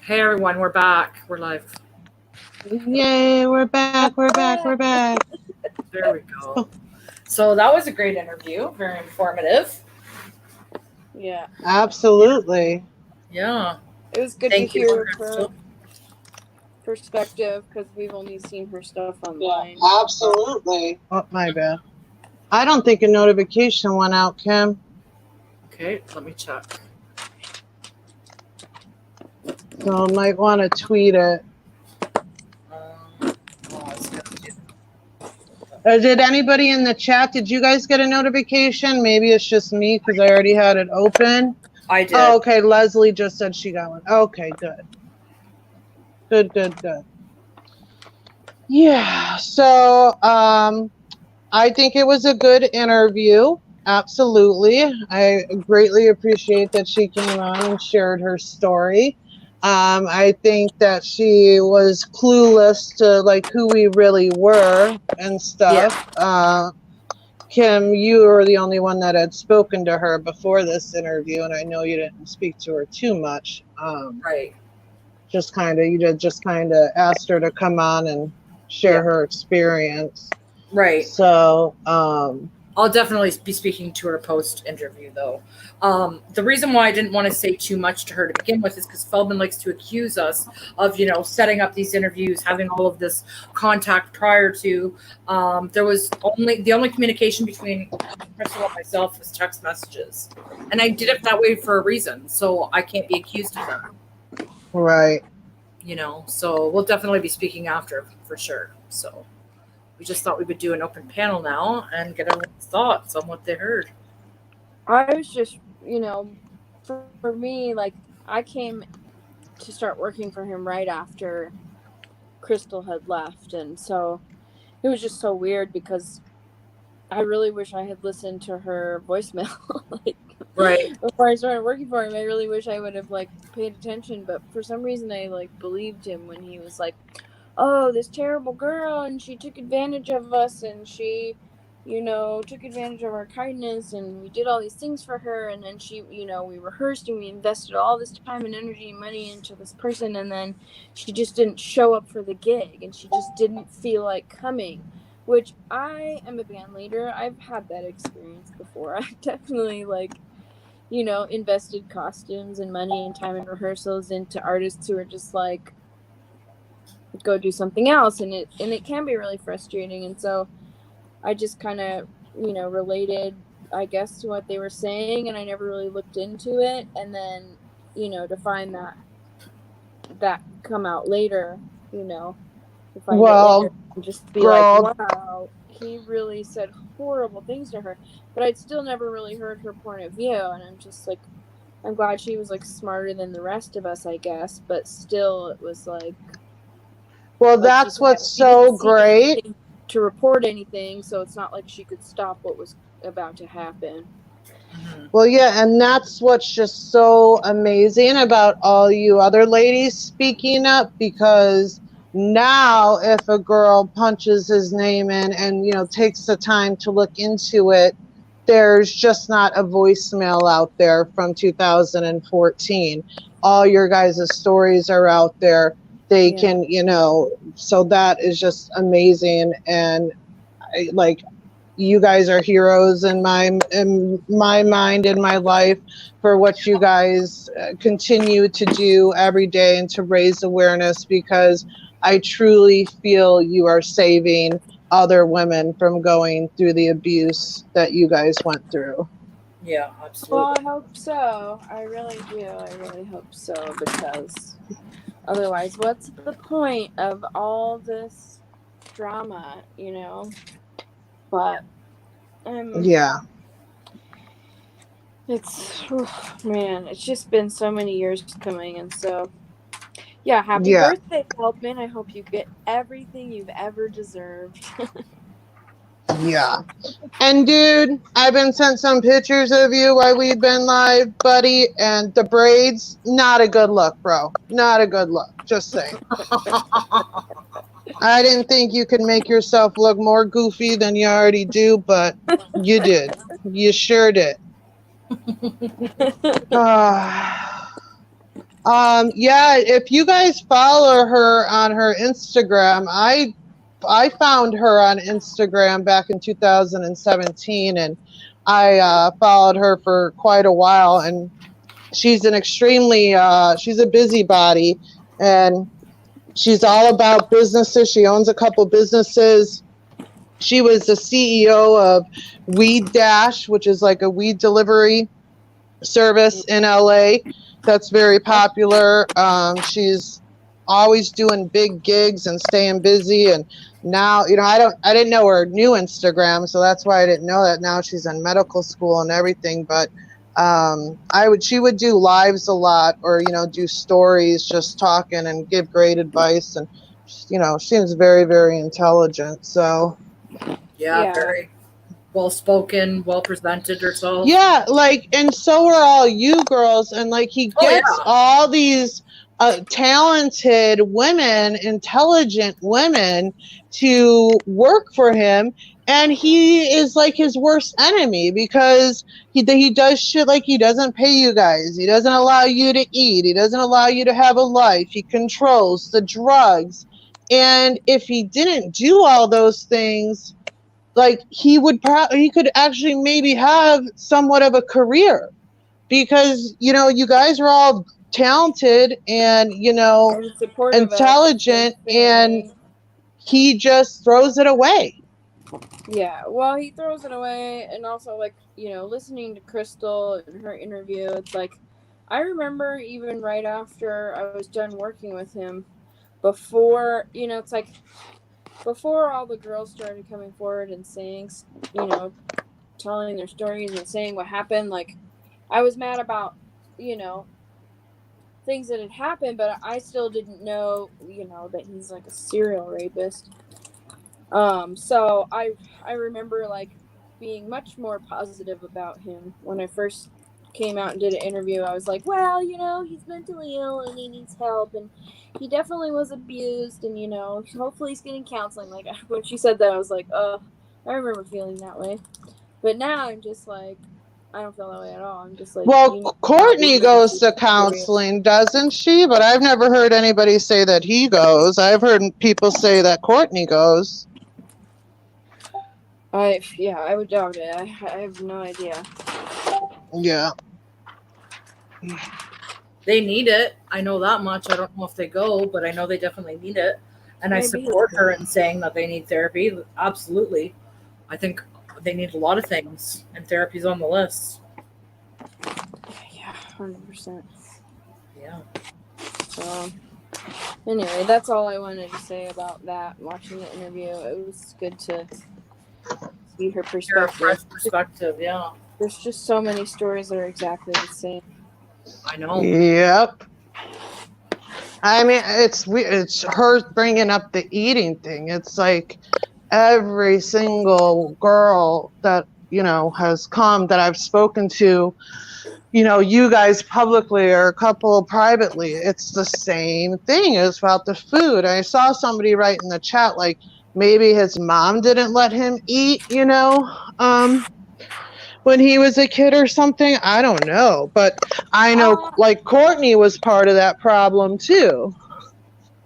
Hey everyone, we're back. We're live. Yay, we're back. There we go. So that was a great interview, very informative. Yeah. Absolutely. Yeah. It was good Thank to you, hear Crystal. her perspective because we've only seen her stuff online. Yeah, absolutely. Oh, my bad. I don't think a notification went out, Kim. Okay, let me check. So I might want to tweet it. Did anybody in the chat, did you guys get a notification? Maybe it's just me because I already had it open. I did. Oh, okay. Leslie just said she got one. Okay, good. Good. Yeah, so I think it was a good interview. Absolutely. I greatly appreciate that she came on and shared her story. I think that she was clueless to like who we really were and stuff. Yeah. Kim, you were the only one that had spoken to her before this interview, and I know you didn't speak to her too much. Right. You just kind of asked her to come on and share her experience. Right. So, I'll definitely be speaking to her post-interview, though. The reason why I didn't want to say too much to her to begin with is because Feldman likes to accuse us of, setting up these interviews, having all of this contact prior to. There was the only communication between Crystal and myself was text messages, and I did it that way for a reason, so I can't be accused of that. Right. So we'll definitely be speaking after for sure. So. We just thought we would do an open panel now and get everyone's thoughts on what they heard. I was just, for me, like, I came to start working for him right after Crystal had left. And so it was just so weird because I really wish I had listened to her voicemail. Right. Before I started working for him, I really wish I would have, paid attention. But for some reason, I, believed him when he was like, oh, this terrible girl, and she took advantage of us, and she, took advantage of our kindness, and we did all these things for her, and then she, we rehearsed, and we invested all this time and energy and money into this person, and then she just didn't show up for the gig, and she just didn't feel like coming, which I am a band leader. I've had that experience before. I've definitely, invested costumes and money and time and rehearsals into artists who are just go do something else, and it can be really frustrating. And so I just kind of related, I guess, to what they were saying, and I never really looked into it. And then to find that come out later, to find it later and just be like, wow, he really said horrible things to her, but I'd still never really heard her point of view. And I'm just I'm glad she was smarter than the rest of us, I guess, but still it was well, that's what's so great to report anything, so it's not like she could stop what was about to happen. Well, yeah, and that's what's just so amazing about all you other ladies speaking up, because now if a girl punches his name in and takes the time to look into it, there's just not a voicemail out there from 2014. All your guys' stories are out there. They can, so that is just amazing. And you guys are heroes in my mind, in my life, for what you guys continue to do every day and to raise awareness, because I truly feel you are saving other women from going through the abuse that you guys went through. Yeah, absolutely. Well, I hope so. I really do. I really hope so, because otherwise, what's the point of all this drama, But, yeah. It's just been so many years coming, and so, yeah, happy birthday, Feldman. I hope you get everything you've ever deserved. Yeah. And dude, I've been sent some pictures of you while we've been live, buddy, and the braids, not a good look, bro. Not a good look. Just saying. I didn't think you could make yourself look more goofy than you already do, but you did. You sure did. Yeah, if you guys follow her on her Instagram, I found her on Instagram back in 2017, and I followed her for quite a while. And she's an extremely she's a busybody, and she's all about businesses. She owns a couple businesses. She was the CEO of Weed Dash, which is like a weed delivery service in LA that's very popular. She's always doing big gigs and staying busy. And now, I didn't know her new Instagram, so that's why I didn't know that. Now she's in medical school and everything. But she would do lives a lot, or do stories, just talking and give great advice. And seems very, very intelligent. So Yeah, very well spoken, well presented herself. yeah, and so are all you girls. And he gets all these talented women, intelligent women to work for him. And he is his worst enemy, because he does shit like he doesn't pay you guys. He doesn't allow you to eat. He doesn't allow you to have a life. He controls the drugs. And if he didn't do all those things, he could actually maybe have somewhat of a career, because you guys are all talented and intelligent, and he just throws it away. Yeah, well, he throws it away. And also, listening to Crystal in her interview, it's I remember even right after I was done working with him, before it's before all the girls started coming forward and saying, telling their stories and saying what happened, I was mad about, things that had happened, but I still didn't know, that he's a serial rapist. So I remember being much more positive about him when I first came out and did an interview. I was like, well, he's mentally ill and he needs help, and he definitely was abused, and hopefully he's getting counseling. When she said that, I was like, I remember feeling that way. But now I'm just I don't feel that way at all. I'm just well, Courtney goes to counseling, doesn't she? But I've never heard anybody say that he goes. I've heard people say that Courtney goes. I would doubt it. I have no idea. Yeah. They need it. I know that much. I don't know if they go, but I know they definitely need it. And maybe I support her in saying that they need therapy. Absolutely. I think they need a lot of things, and therapy's on the list. Yeah, 100%. Yeah. So, anyway, that's all I wanted to say about that. Watching the interview, it was good to see her perspective. Fresh perspective, yeah. There's just so many stories that are exactly the same. I know. Yep. I mean, it's her bringing up the eating thing. It's every single girl that has come that I've spoken to, you guys publicly or a couple privately, it's the same thing. It's about the food. I saw somebody write in the chat maybe his mom didn't let him eat, when he was a kid or something. I don't know, but I know Courtney was part of that problem too.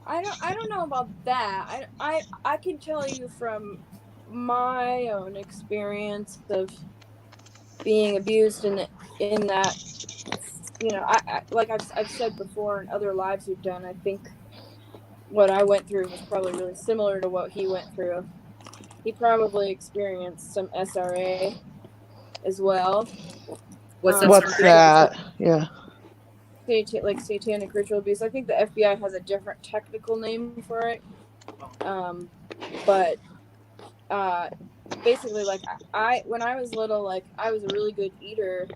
I don't know about that. I can tell you from my own experience of being abused in that, I've said before in other lives we've done, I think what I went through was probably really similar to what he went through. He probably experienced some SRA as well. What's that? Yeah. Satanic ritual abuse. I think the FBI has a different technical name for it. But basically, when I was little, I was a really good eater,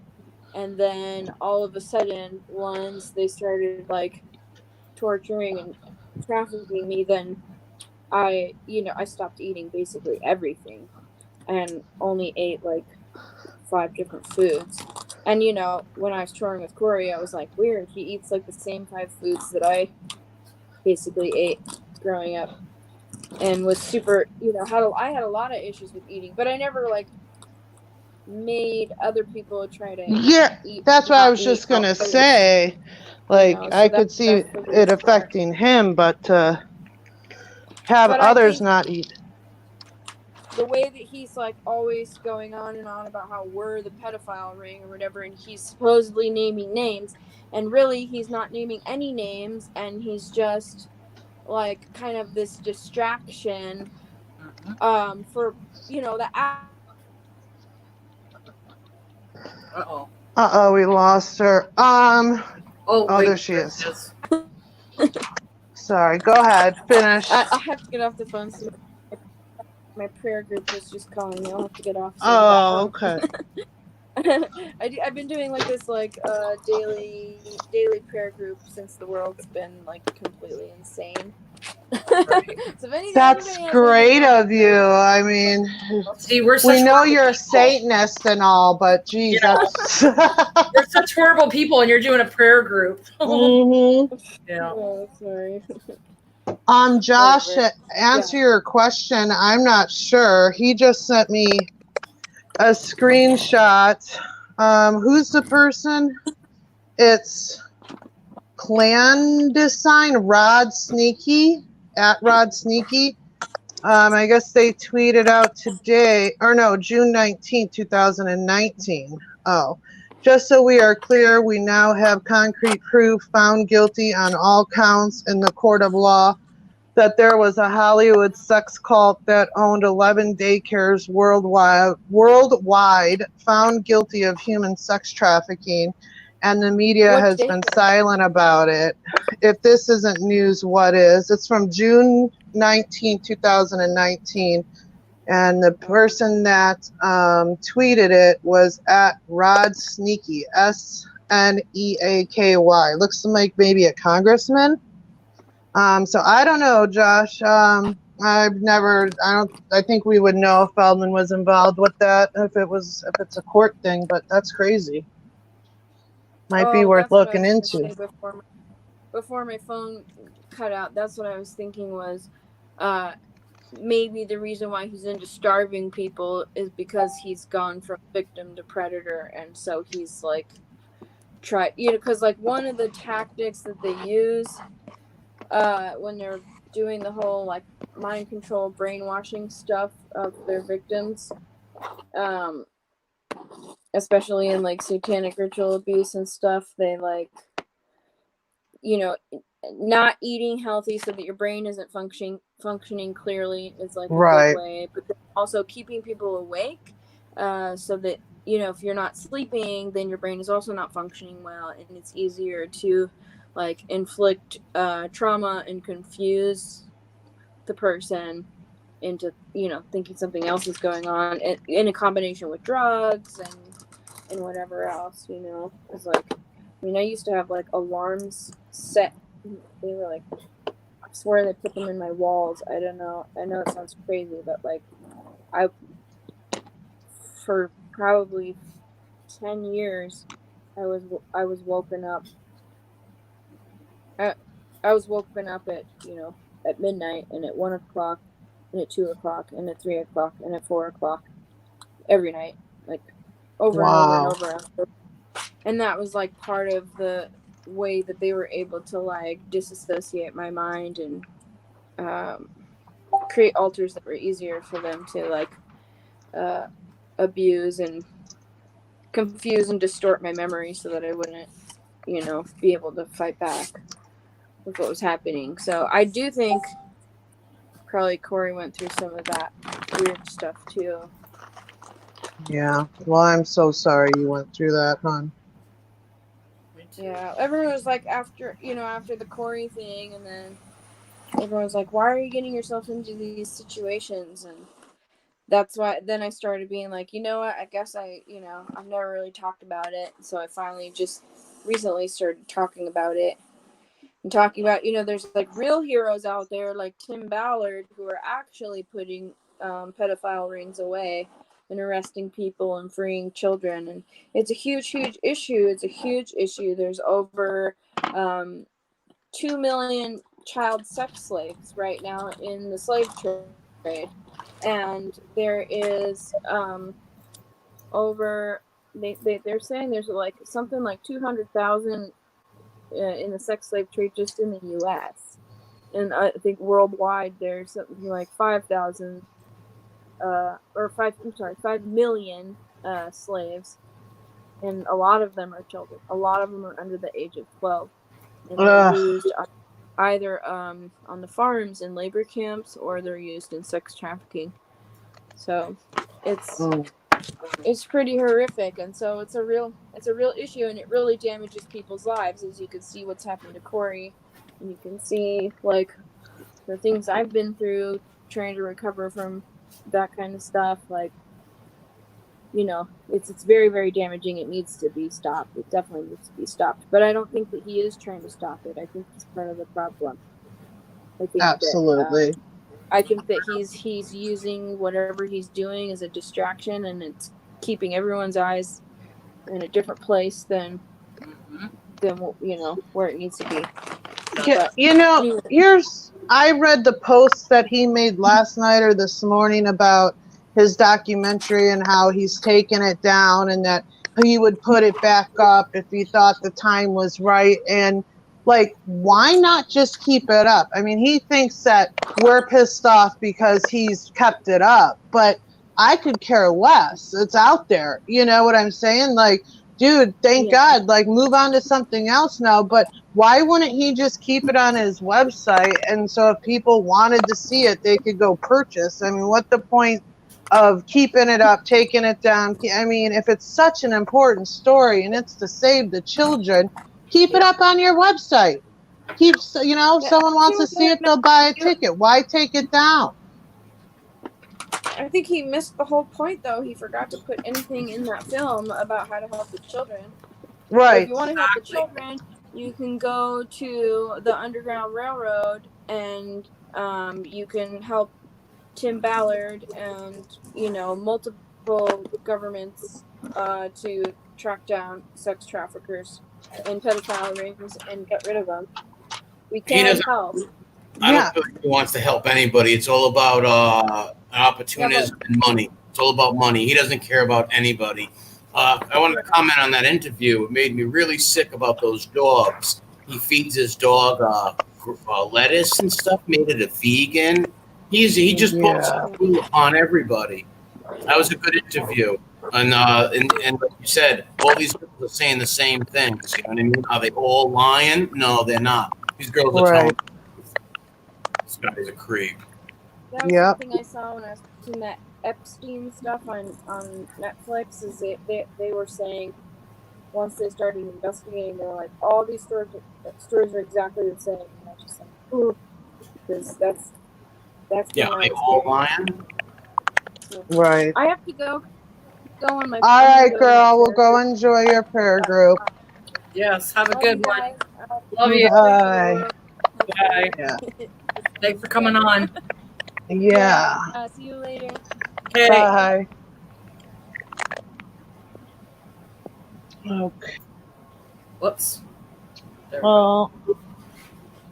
and then all of a sudden, once they started torturing and trafficking me, then I stopped eating basically everything, and only ate 5 different foods. And when I was touring with Corey, I was weird. He eats the same 5 foods that I basically ate growing up, and was super. I had a lot of issues with eating, but I never made other people try to. Yeah, that's what I was just gonna say. Like, so I could see that's the it reason why. affecting him, but to have But I others think not eat. the way that he's like always going on and on about how we're the pedophile ring or whatever, and he's supposedly naming names, and really he's not naming any names, and he's just like kind of this distraction for the Uh-oh. Uh-oh, we lost her. Oh, Oh, wait. there she There is. it is. Sorry, go ahead, finish. I have to get off the phone. So my prayer group was just calling me. I'll have to get off. Sorry about Oh, okay. I've been doing like this like daily prayer group since the world's been like completely insane. Right. So if anybody That's has anything great going on, of you. I mean, See, we're we such know horrible you're a people. Satanist and all, but You geez, know, that's. we're such horrible people, and you're doing a prayer group. Mm-hmm. Yeah. oh sorry, Josh, whatever. to Yeah. answer your question, I'm not sure. He just sent me a screenshot. Who's the person? It's clandestine Rod Sneaky at Rod Sneaky. I guess they tweeted out today, or no, June 19th, 2019. Oh, just so we are clear, we now have concrete proof found guilty on all counts in the court of law that there was a Hollywood sex cult that owned 11 daycares worldwide found guilty of human sex trafficking, and the media What has day? been silent about it. If this isn't news, what is? It's from June 19, 2019, and the person that tweeted it was at Rod Sneaky, Sneaky. Looks like maybe a congressman. So I don't know, Josh. I think we would know if Feldman was involved with that, if it's a court thing, but that's crazy. Might be Oh, worth that's what I looking was gonna into. say before my phone cut out. That's what I was thinking was, uh, maybe the reason why he's into starving people is because he's gone from victim to predator, and so he's like because like one of the tactics that they use when they're doing the whole like mind control brainwashing stuff of their victims, um especially in like satanic ritual abuse and stuff, they like you know not eating healthy so that your brain isn't functioning clearly is like a good Right. way, but then also keeping people awake so that if you're not sleeping, then your brain is also not functioning well, and it's easier to like inflict trauma and confuse the person into thinking something else is going on, in a combination with drugs and whatever else. It's like, I used to have like alarms set. They were like, I swear they put them in my walls. I don't know. I know it sounds crazy, but like I for probably 10 years I was woken up. I was woken up at midnight, and at 1 o'clock, and at 2 o'clock, and at 3 o'clock, and at 4 o'clock every night, like over and over and Wow. over and over. And that was like part of the way that they were able to like disassociate my mind and create altars that were easier for them to like abuse and confuse and distort my memory so that I wouldn't be able to fight back with what was happening. So I do think probably Corey went through some of that weird stuff too. Yeah. Well, I'm so sorry you went through that, hon. Yeah, everyone was like after the Corey thing, and then everyone was like, "Why are you getting yourself into these situations?" And that's why then I started being like, you know what? I guess I've never really talked about it, so I finally just recently started talking about it. And talking about, there's like real heroes out there like Tim Ballard who are actually putting pedophile rings away and arresting people and freeing children. And it's a huge, huge issue. It's a huge issue. There's over 2 million child sex slaves right now in the slave trade. And there is over, they're saying there's like something like 200,000 in the sex slave trade just in the U.S. And I think worldwide there's something like 5,000 5 million slaves, and a lot of them are children. A lot of them are under the age of 12, and they're used either on the farms in labor camps, or they're used in sex trafficking. So it's pretty horrific, and so it's a real issue, and it really damages people's lives. As you can see what's happened to Corey, and you can see like the things I've been through trying to recover from that kind of stuff. Like, you know, it's very, very damaging. It needs to be stopped. It definitely needs to be stopped. But I don't think that he is trying to stop it. I think he's part of the problem. I think Absolutely. I think that he's using whatever he's doing as a distraction, and it's keeping everyone's eyes in a different place than you know, where it needs to be. Yeah, you know, I read the post that he made last night or this morning about his documentary and how he's taken it down, and that he would put it back up if he thought the time was right. And like, why not just keep it up? I mean, he thinks that we're pissed off because he's kept it up, but I could care less. It's out there. You know what I'm saying? Like, dude, thank God, like, move on to something else now. But why wouldn't he just keep it on his website? And so if people wanted to see it, they could go purchase. I mean, what's the point of keeping it up, taking it down? I mean, if it's such an important story and it's to save the children, keep it up on your website. Keep, you know, if someone wants to see it, they'll buy a ticket. Why take it down? I think he missed the whole point, though. He forgot to put anything in that film about how to help the children. Right. So if you want to help the children, you can go to the Underground Railroad, and you can help Tim Ballard and, you know, multiple governments to track down sex traffickers and pedophile rings and get rid of them. We can help. I don't feel like he wants to help anybody. It's all about opportunism and money. It's all about money. He doesn't care about anybody. I wanted to comment on that interview. It made me really sick about those dogs. He feeds his dog lettuce and stuff, made it a vegan. He just puts food on everybody. That was a good interview. And like you said, all these people are saying the same things. You know what I mean? Are they all lying? No, they're not. These girls are telling. This guy's a creep. That was something I saw when I was watching that Epstein stuff on Netflix. Is they were saying once they started investigating, they were like, all these stories are exactly the same. And I was just like, ooh, because that's are they all lying? Right. I have to go on my. All right, girl. We'll go enjoy your prayer group. Yes. Have a Love good you one. guys. Love you. Bye. Bye. Yeah. Thanks for coming on. Yeah. See you later. Okay. Bye. Okay. Whoops. There we go. Well,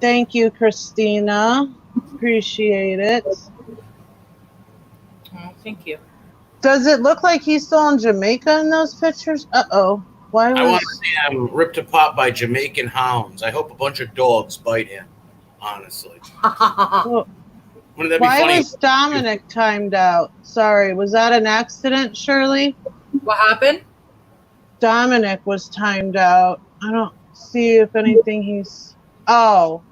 thank you, Christina. Appreciate it. Oh, thank you. Does it look like he's still in Jamaica in those pictures? Uh-oh. Why I want was... to see him ripped apart by Jamaican hounds. I hope a bunch of dogs bite him, honestly. Well, Wouldn't that be why funny? was Dominic timed out? Sorry, was that an accident, Shirley? What happened? Dominic was timed out. I don't see if anything he's... Oh.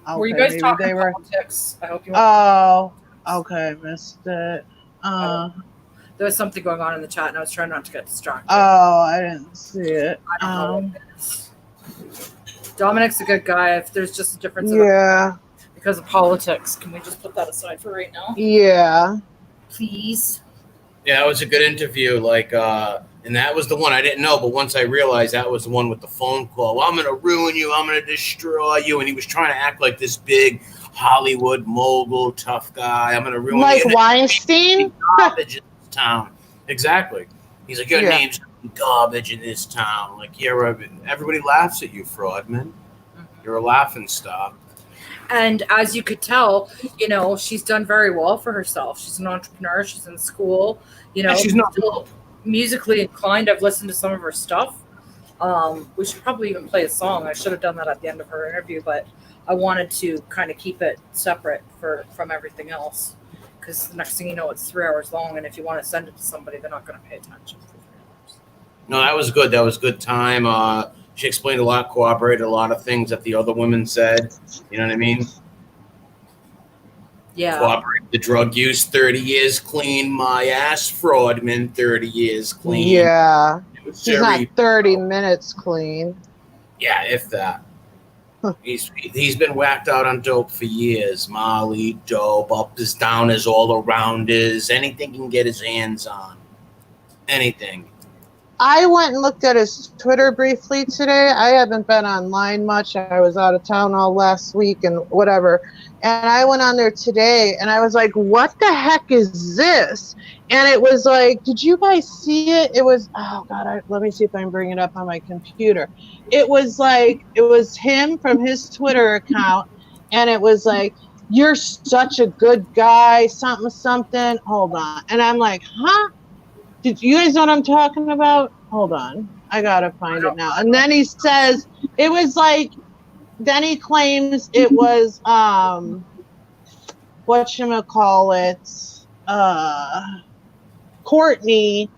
Okay, Were you guys maybe talking they were... politics? I hope you. Oh. Okay, missed it. There was something going on in the chat, and I was trying not to get distracted. Oh, I didn't see it. I don't know what it is. Dominic's a good guy. If there's just a difference because of politics, can we just put that aside for right now? Yeah. Please. Yeah, it was a good interview. Like, and that was the one I didn't know, but once I realized that was the one with the phone call. Well, I'm going to ruin you. I'm going to destroy you. And he was trying to act like this big Hollywood mogul, tough guy. I'm going to ruin Like you. Weinstein? Garbage in this town. Exactly. He's like, your name's garbage in this town. Like, everybody laughs at you, Fraudman. You're a laughing stock. And as you could tell, you know, she's done very well for herself. She's an entrepreneur. She's in school. You know, she's not still musically inclined. I've listened to some of her stuff. We should probably even play a song. I should have done that at the end of her interview, but I wanted to kind of keep it separate from everything else. Because the next thing you know, it's 3 hours long, and if you want to send it to somebody, they're not going to pay attention for 3 hours. No, that was good. That was good time. She explained a lot, corroborated a lot of things that the other women said. You know what I mean? Yeah. Corroborate the drug use, 30 years clean. My ass, Fraudman, 30 years clean. Yeah. She's not Very- 30 minutes clean. Yeah, if that. He's been whacked out on dope for years. Molly, dope, uppers, downers, all arounders, anything he can get his hands on. Anything. I went and looked at his Twitter briefly today. I haven't been online much. I was out of town all last week and whatever. And I went on there today and I was like, what the heck is this? And it was like, did you guys see it? It was, oh God, let me see if I can bring it up on my computer. It was like, it was him from his Twitter account. And it was like, you're such a good guy, something, something. Hold on. And I'm like, huh? Did you guys know what I'm talking about? Hold on. I gotta find it now. And then he says, it was like, then he claims it was, whatchamacallit, Courtney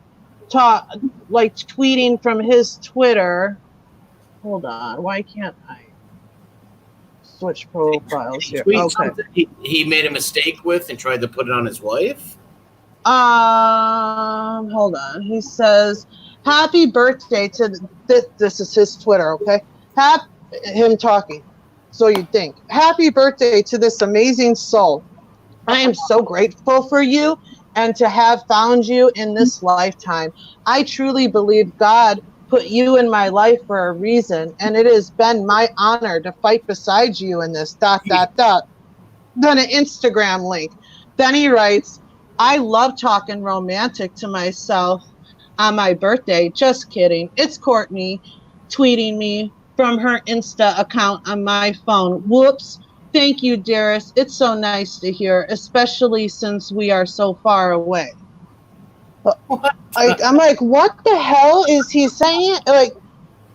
tweeting from his Twitter. Hold on. Why can't I switch profiles here? Okay. He made a mistake with and tried to put it on his wife? Hold on. He says, happy birthday to this is his Twitter, okay? Him talking. So you'd think, happy birthday to this amazing soul. I am so grateful for you and to have found you in this lifetime. I truly believe God put you in my life for a reason, and it has been my honor to fight beside you in this, ... Then an Instagram link. Then he writes, I love talking romantic to myself on my birthday. Just kidding. It's Courtney tweeting me from her Insta account on my phone. Whoops. Thank you, dearest. It's so nice to hear, especially since we are so far away. I'm like, what the hell is he saying?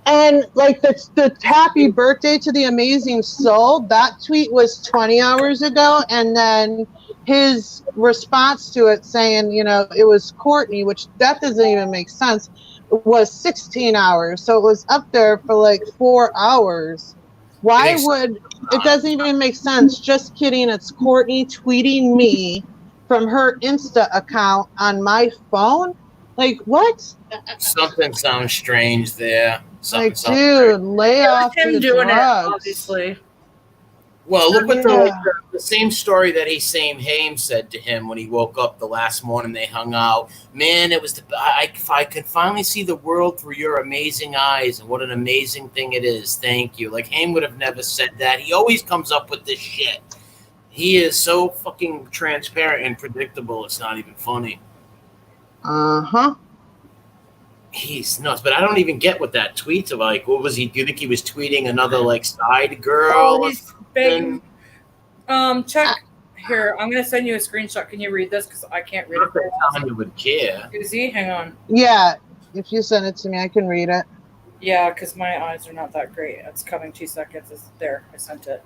And the happy birthday to the amazing soul, that tweet was 20 hours ago. And then his response to it saying, it was Courtney, which that doesn't even make sense, was 16 hours. So it was up there for 4 hours. Why would, it doesn't even make sense. Just kidding. It's Courtney tweeting me from her Insta account on my phone. What? Something sounds strange there. Dude, lay off him the doing drugs. it, obviously. Well, look what the same story that Haim said to him when he woke up the last morning they hung out. Man, it was I could finally see the world through your amazing eyes, and what an amazing thing it is. Thank you. Haim would have never said that. He always comes up with this shit. He is so fucking transparent and predictable. It's not even funny. Uh-huh. He's nuts, but I don't even get what that tweet's about. What was he? Do you think he was tweeting another side girl? Oh, he's begging. Check here. I'm gonna send you a screenshot. Can you read this? Because I can't read it. Tanya would care. Is he? Hang on. Yeah, if you send it to me, I can read it. Yeah, because my eyes are not that great. It's coming 2 seconds. It's there. I sent it.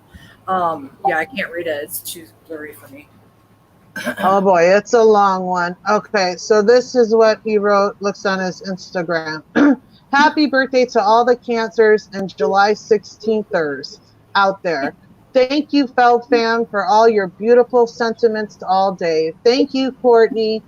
Yeah, I can't read it. It's too blurry for me. Oh boy, it's a long one. Okay, so this is what he wrote, looks on his Instagram. Happy birthday to all the cancers and July 16thers out there. Thank you, Feld fam, for all your beautiful sentiments all day. Thank you, Courtney,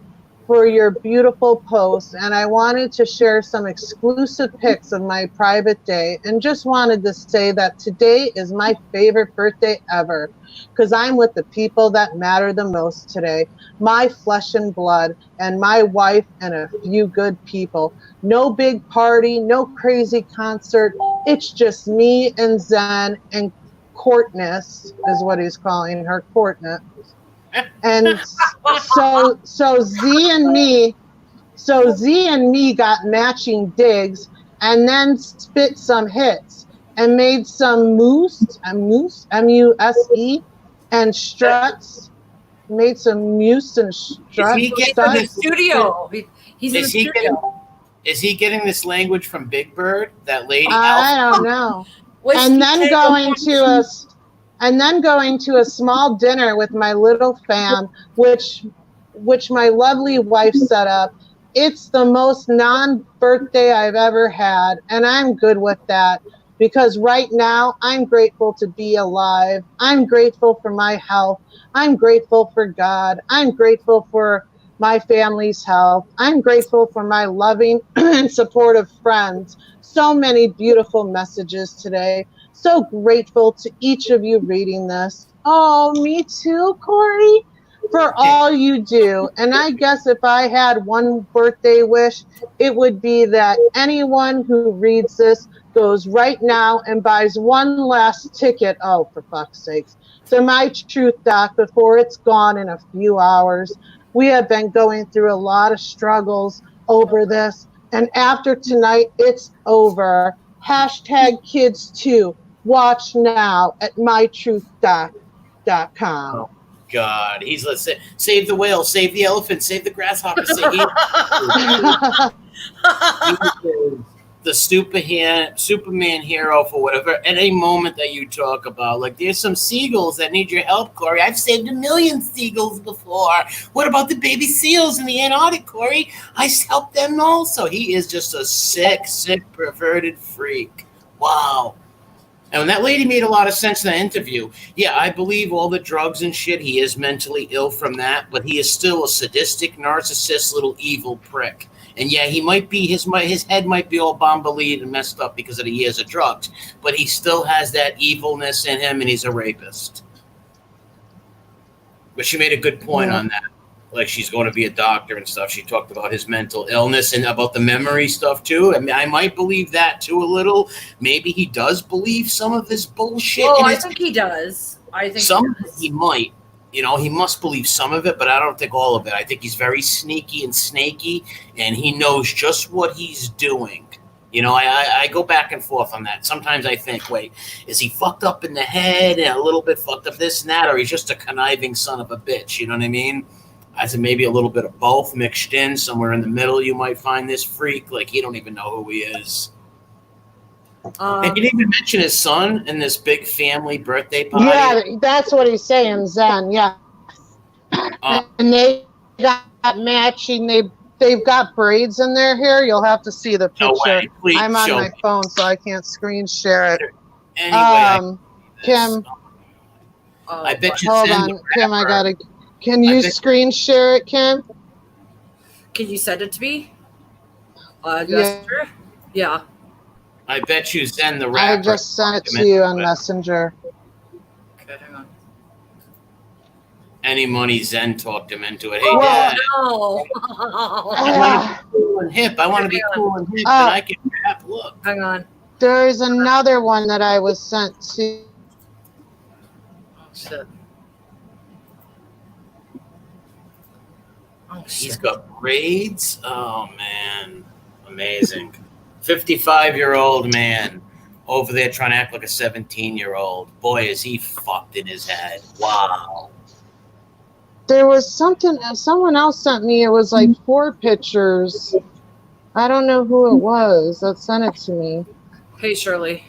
for your beautiful post. And I wanted to share some exclusive pics of my private day and just wanted to say that today is my favorite birthday ever because I'm with the people that matter the most today. My flesh and blood and my wife and a few good people. No big party, no crazy concert. It's just me and Zen and Courtness is what he's calling her, Courtness. And so Z and me got matching digs and then spit some hits and made some muse, M-U-S-E, and struts. Made some muse and struts. He's in the studio. He's in the studio. Is he getting this language from Big Bird? That lady? I don't know. Was And he then saying going to a small dinner with my little fam, which my lovely wife set up. It's the most non-birthday I've ever had, and I'm good with that because right now I'm grateful to be alive. I'm grateful for my health. I'm grateful for God. I'm grateful for my family's health. I'm grateful for my loving and supportive friends. So many beautiful messages today. So grateful to each of you reading this. Oh, me too, Corey, for all you do. And I guess if I had one birthday wish, it would be that anyone who reads this goes right now and buys one last ticket, oh, for fuck's sakes, to My Truth Doc before it's gone in a few hours. We have been going through a lot of struggles over this. And after tonight, it's over. Hashtag kids too. Watch now at mytruthdoc.com. Oh, God. He's, let's say, save the whale, save the elephant, save the grasshopper. The Superman hero for whatever, any moment that you talk about. Like, there's some seagulls that need your help, Corey. I've saved 1 million seagulls before. What about the baby seals in the Antarctic, Corey? I helped them also. He is just a sick, perverted freak. Wow. And that lady made a lot of sense in that interview. Yeah, I believe all the drugs and shit, he is mentally ill from that, but he is still a sadistic, narcissist, little evil prick. And yeah, he might be, his head might be all bombalied and messed up because of the years of drugs, but he still has that evilness in him, and he's a rapist. But she made a good point on that. Like, she's going to be a doctor and stuff. She talked about his mental illness and about the memory stuff too. I mean, I might believe that too a little. Maybe he does believe some of this bullshit. Oh, I think he does. I think he might. You know, he must believe some of it, but I don't think all of it. I think he's very sneaky and snaky, and he knows just what he's doing. You know, I go back and forth on that. Sometimes I think, wait, is he fucked up in the head and a little bit fucked up this and that, or he's just a conniving son of a bitch? You know what I mean? I said maybe a little bit of both mixed in. Somewhere in the middle, you might find this freak. Like, he don't even know who he is. And he didn't even mention his son in this big family birthday party. Yeah, that's what he's saying, Zen. Yeah, and they got matching. They've got braids in their hair. You'll have to see the picture. No way. Please I'm on show my me. phone, so I can't screen share it. Anyway, Kim, I bet you. hold on, Kim. I gotta. Can you screen share it, Kim? Can you send it to me? Yeah. Yeah. I bet you Zen the rapper. I just sent it to you on Messenger. Okay, hang on. Any money Zen talked him into it. Hey, Oh, Dad, no. I want to be cool and hip. I want to be cool and hip, and I can rap. Look. Hang on. There's another one that I was sent to. Oh, shit. Oh, He's shit. got braids. Oh, man. Amazing. 55-year-old man over there trying to act like a 17-year-old. Boy, is he fucked in his head. Wow. There was something, someone else sent me, it was like 4 pictures. I don't know who it was that sent it to me. Hey, Shirley.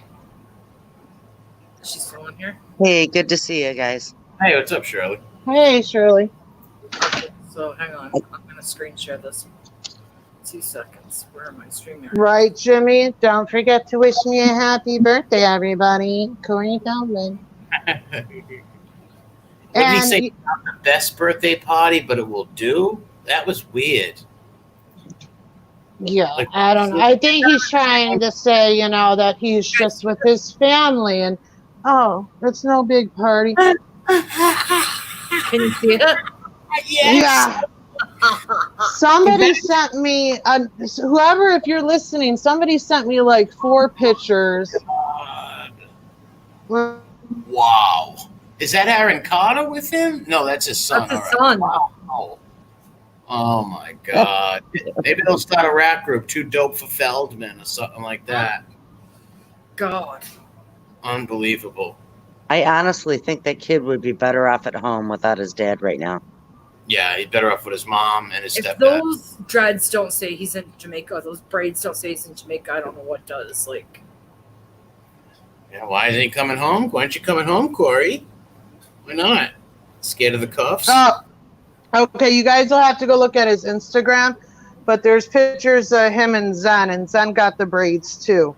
Is she still in here? Hey, good to see you guys. Hey, what's up, Shirley? Hey, Shirley. So, hang on. I'm going to screen share this. 2 seconds. Where am I streaming? Right, Jimmy? Don't forget to wish me a happy birthday, everybody. Corey Feldman. Did he And say not the best birthday party, but it will do? That was weird. yeah, Like, I don't know. I think he's trying to say, you know, that he's just with his family and, oh, it's no big party. Can you see it? Yeah. Somebody sent me, whoever, if you're listening, somebody sent me like 4 pictures. God. Wow. Is that Aaron Carter with him? No, that's his son. That's his all right. son. Wow. Oh, my God. Maybe they'll start a rap group, Too Dope for Feldman or something like that. God. Unbelievable. I honestly think that kid would be better off at home without his dad right now. Yeah, he's better off with his mom and his If stepdad. those dreads don't say he's in Jamaica, those braids don't say he's in Jamaica, I don't know what does. Like, Yeah, why isn't he coming home? Why aren't you coming home, Corey? Why not? Scared of the cuffs? Oh, okay. You guys will have to go look at his Instagram, but there's pictures of him and Zen got the braids too.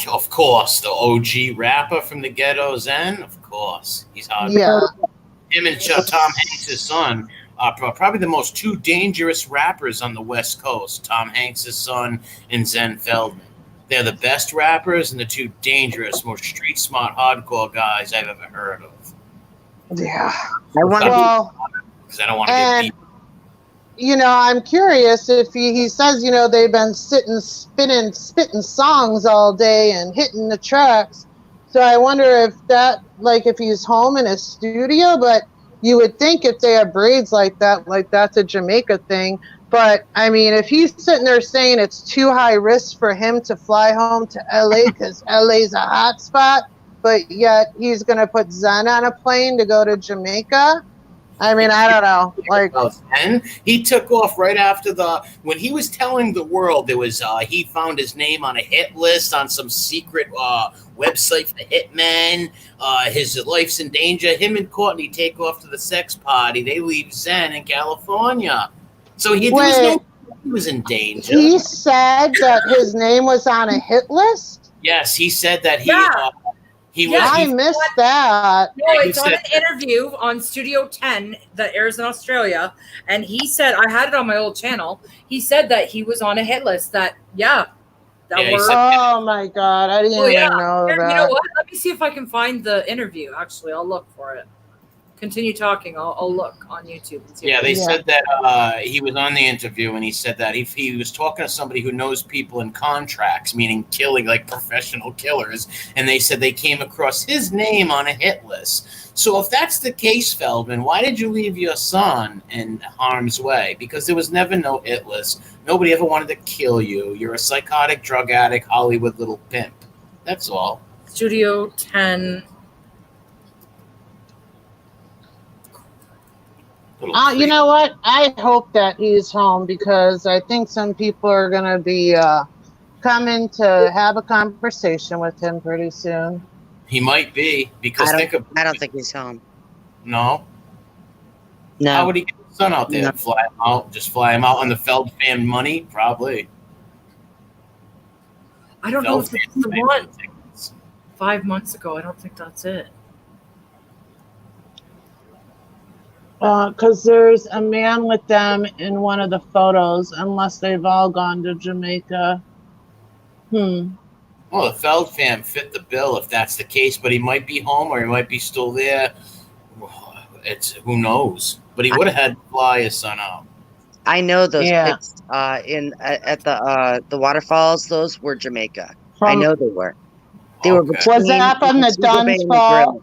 Of course, the OG rapper from the ghetto, Zen. Of course, he's hard. Yeah. Him and Tom Hanks' son are probably the most two dangerous rappers on the West Coast. Tom Hanks' son and Zen Feldman. They're the best rappers and the two dangerous, most street smart, hardcore guys I've ever heard of. Yeah. I want to Well, Because I don't want to get and beat. you know, I'm curious if he says, you know, they've been spitting songs all day and hitting the tracks. So I wonder if that, like, if he's home in his studio, but you would think if they have braids like that's a Jamaica thing. But I mean, if he's sitting there saying it's too high risk for him to fly home to LA because LA's a hot spot, but yet he's going to put Zen on a plane to go to Jamaica. I mean, I don't know. Like, And he took off right after when he was telling the world there was he found his name on a hit list on some secret website for hitmen. His life's in danger. Him and Courtney take off to the sex party. They leave Zen in California. So he was in danger. he said that his name was on a hit list. Yes, he said that he Yeah. he Yeah, was. I He, missed that. no, it's on an interview on Studio 10 that airs in Australia. And he said, I had it on my old channel. He said that he was on a hit list that he said- Oh my God, I didn't Oh, yeah. even know Here, that. you know what? Let me see if I can find the interview. Actually, I'll look for it. Continue talking. I'll look on YouTube and see. Yeah, if they I- Yeah. said that he was on the interview and he said that if he was talking to somebody who knows people in contracts, meaning killing, like professional killers, and they said they came across his name on a hit list. So if that's the case, Feldman, why did you leave your son in harm's way? Because there was never no hit list. Nobody ever wanted to kill you. You're a psychotic drug addict, Hollywood little pimp. That's all. Studio 10. You know what? I hope that he's home because I think some people are going to be coming to have a conversation with him pretty soon. He might be, because I think of don't think he's home. no. How No. would he get his son out there? No. Fly him out? Just fly him out on the Feld fam money? Probably. I don't know if Feld it's the fam one tickets. 5 months ago. I don't think that's it. Because there's a man with them in one of the photos, unless they've all gone to Jamaica. Well, the Feld fam fit the bill if that's the case, but he might be home or he might be still there. It's who knows. But he would have had to fly his son out. I know those Yeah. pics at the waterfalls. Those were Jamaica. I From- know they were. They were Okay. between. Was that from the Sugar Bay Dunn's and the Fall? Grill.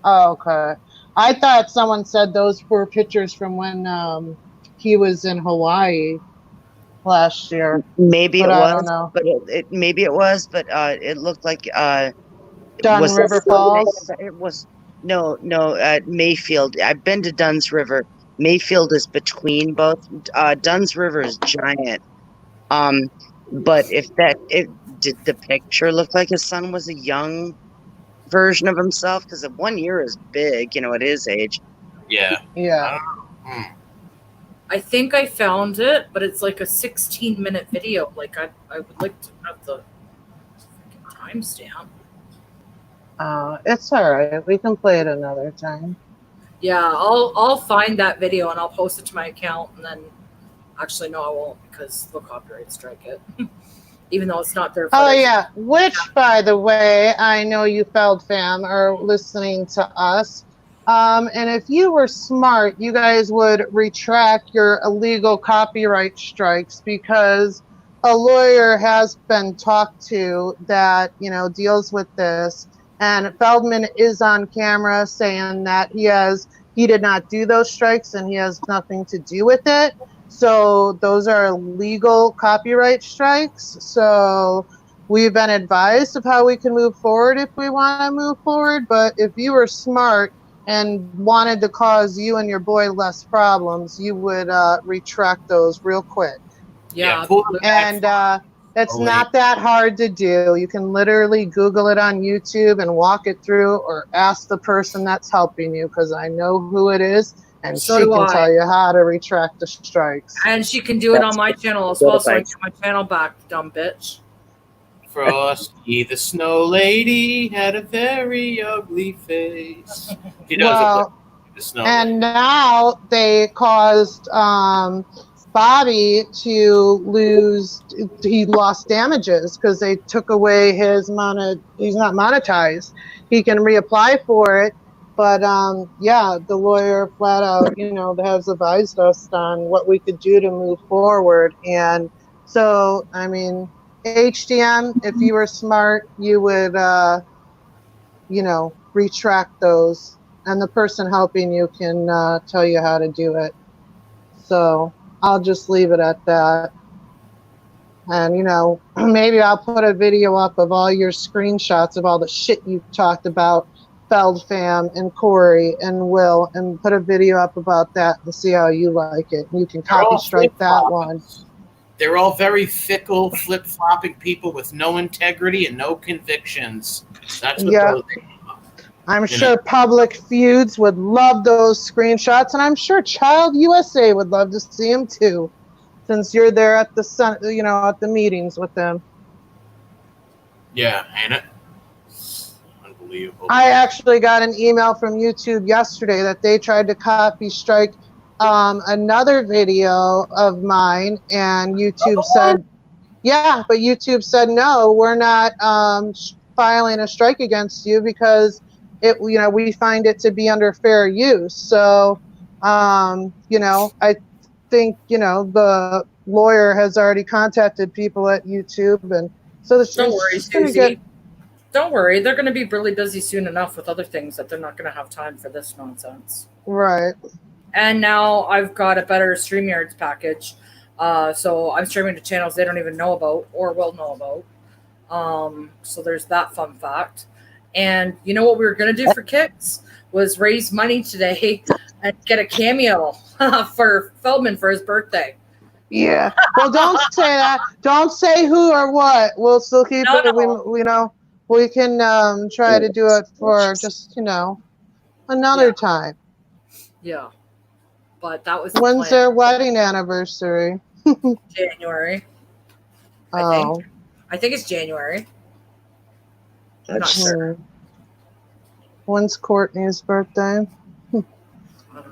Oh, okay. I thought someone said those were pictures from when he was in Hawaii last year. Maybe But it I don't was, know. but maybe it was, but it looked like Dunn's was that River Sunday? Falls? It was Mayfield. I've been to Dunn's River. Mayfield is between both. Dunn's River is giant. But did the picture look like his son was a young version of himself? Because 1 year is big, at his age. Yeah. Yeah. I think I found it, but it's like a 16-minute video. Like I would like to have the freaking timestamp. It's all right. We can play it another time. Yeah, I'll find that video and I'll post it to my account, and then actually no, I won't because they'll copyright strike it. Even though it's not their Oh, footage. yeah. Which, by the way, I know you Feld fam are listening to us. And if you were smart, you guys would retract your illegal copyright strikes because a lawyer has been talked to that, deals with this. And Feldman is on camera saying that he did not do those strikes and he has nothing to do with it. So those are legal copyright strikes. So we've been advised of how we can move forward if we want to move forward. But if you were smart and wanted to cause you and your boy less problems, you would retract those real quick. Yeah. pull it back. And it's Oh, not that hard to do. You can literally Google it on YouTube and walk it through, or ask the person that's helping you, because I know who it is, and So she do can I. tell you how to retract the strikes. And she can do it on my channel as well, so I can get my channel back, dumb bitch. Frosty the Snow Lady had a very ugly face. He does Well, look like the Snow and Lady. now they caused Bobby to lose. He lost damages because they took away his he's not monetized. He can reapply for it, but yeah, the lawyer flat out, has advised us on what we could do to move forward. And so, I mean, HDM, if you were smart, you would retract those, and the person helping you can tell you how to do it. So I'll just leave it at that. And, maybe I'll put a video up of all your screenshots of all the shit you talked about, Feldfam and Corey and Will, and put a video up about that and see how you like it. You can They're copy all strike that one. flip-floppers. They're all very fickle, flip-flopping people with no integrity and no convictions. That's what Yeah. those I'm sure Public Feuds would love those screenshots, and I'm sure Child USA would love to see them too, since you're there at the at the meetings with them. Yeah, ain't it? Unbelievable. I actually got an email from YouTube yesterday that they tried to copy strike another video of mine, and YouTube said, yeah, but YouTube said, no, we're not filing a strike against you because we find it to be under fair use. So, I think, the lawyer has already contacted people at YouTube, and so Don't worry, Susie. Don't worry. They're going to be really busy soon enough with other things that they're not going to have time for this nonsense. Right. And now I've got a better StreamYards package. So I'm streaming to channels they don't even know about or will know about. So there's that fun fact. And you know what we were going to do for kicks was raise money today and get a cameo for Feldman for his birthday. Yeah. Well, don't say that. Don't say who or what. We'll still keep it. No. We can try to do it for just another time. Yeah. But that was the When's plan. their wedding anniversary? January. Oh. I think it's January. I'm not sure. When's Courtney's birthday? I don't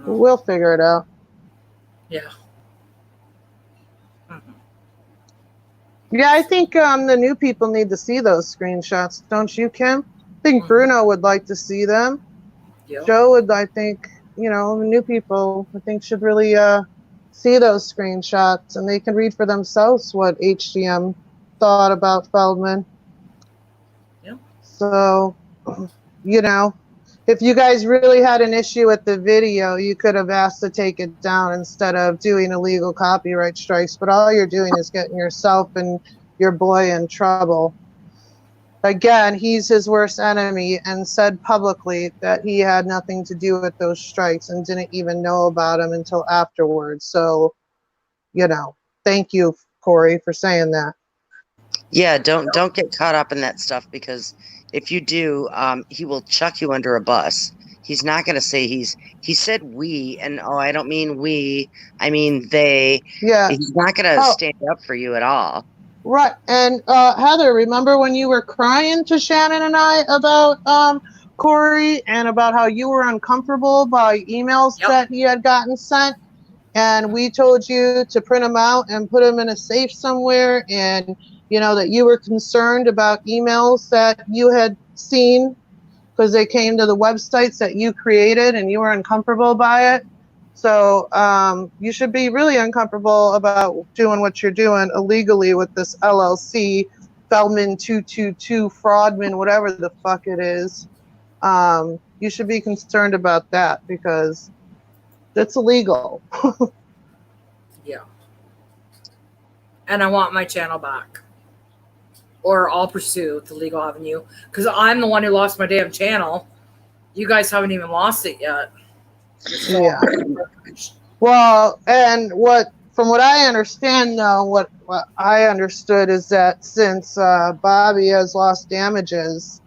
know. We'll figure it out. Yeah. Mhm. Yeah, I think the new people need to see those screenshots, don't you, Kim? I think Bruno would like to see them. Yeah. Joe would, I think, the new people, I think, should really see those screenshots, and they can read for themselves what HGM thought about Feldman. Yeah. So, if you guys really had an issue with the video, you could have asked to take it down instead of doing illegal copyright strikes, but all you're doing is getting yourself and your boy in trouble. Again, he's his worst enemy and said publicly that he had nothing to do with those strikes and didn't even know about them until afterwards. So, thank you, Corey, for saying that. Yeah, don't get caught up in that stuff, because if you do, he will chuck you under a bus. He's not going to say he said we, and I don't mean we, I mean they. Yeah. He's not going to stand up for you at all. Right. And Heather, remember when you were crying to Shannon and I about Corey and about how you were uncomfortable by emails that he had gotten sent? And we told you to print them out and put them in a safe somewhere, and that you were concerned about emails that you had seen because they came to the websites that you created and you were uncomfortable by it. So you should be really uncomfortable about doing what you're doing illegally with this LLC, Feldman 222 Fraudman, whatever the fuck it is. You should be concerned about that because it's illegal. Yeah. And I want my channel back. Or I'll pursue the legal avenue because I'm the one who lost my damn channel. You guys haven't even lost it yet. You're still Yeah. on. Well, and from what I understand, though, what I understood is that since Bobby has lost damages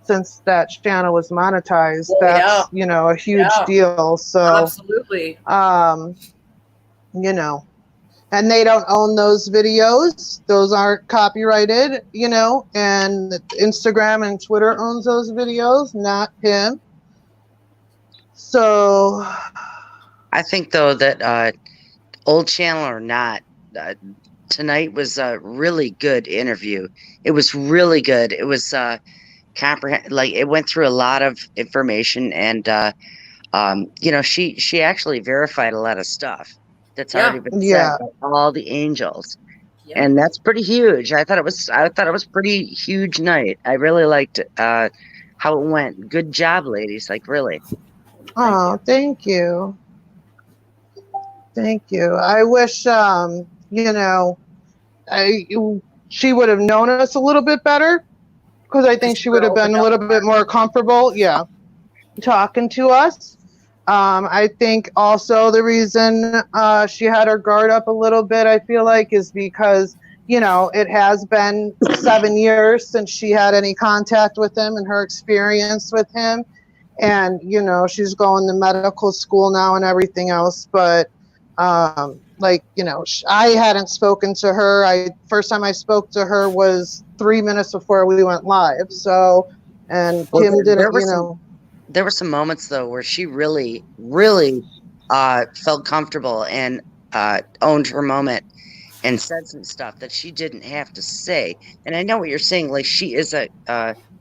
since that channel was monetized, Well, that's a huge Yeah. deal. So, Absolutely. and they don't own those videos; those aren't copyrighted, and Instagram and Twitter owns those videos, not him. So, I think though that old channel or not, tonight was a really good interview. It was really good. It was like it went through a lot of information, and she actually verified a lot of stuff that's Yeah. already been said yeah. by all the angels, Yeah. and that's pretty huge. I thought it was pretty huge night. I really liked how it went. Good job, ladies. Like really. Oh, thank you. Thank you. I wish, she would have known us a little bit better, because I think she would have been a little bit more comfortable, talking to us. I think also the reason she had her guard up a little bit, I feel like, is because, it has been 7 years since she had any contact with him and her experience with him. And, she's going to medical school now and everything else. But, I hadn't spoken to her. First time I spoke to her was 3 minutes before we went live. So, and Well, Kim there didn't, were there were some moments though where she really, really felt comfortable and owned her moment and said some stuff that she didn't have to say. And I know what you're saying. Like she is a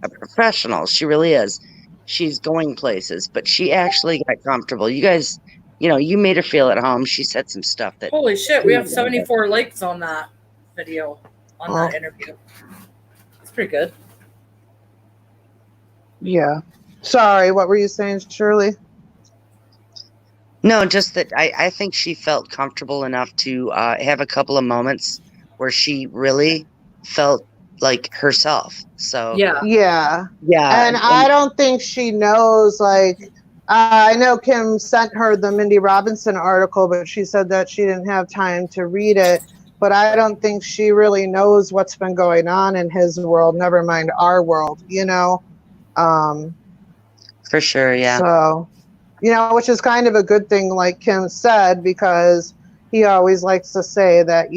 professional. She really is. She's going places, but she actually got comfortable. You guys, you made her feel at home. She said some stuff that. Holy shit, we have 74 likes on that video, on that interview. It's pretty good. Yeah. Sorry, what were you saying, Shirley? No, just that I think she felt comfortable enough to have a couple of moments where she really felt like herself. So Yeah. Yeah. yeah, And I don't think she knows, I know Kim sent her the Mindy Robinson article, but she said that she didn't have time to read it. But I don't think she really knows what's been going on in his world, never mind our world, for sure, yeah. So, which is kind of a good thing, like Kim said, because he always likes to say that,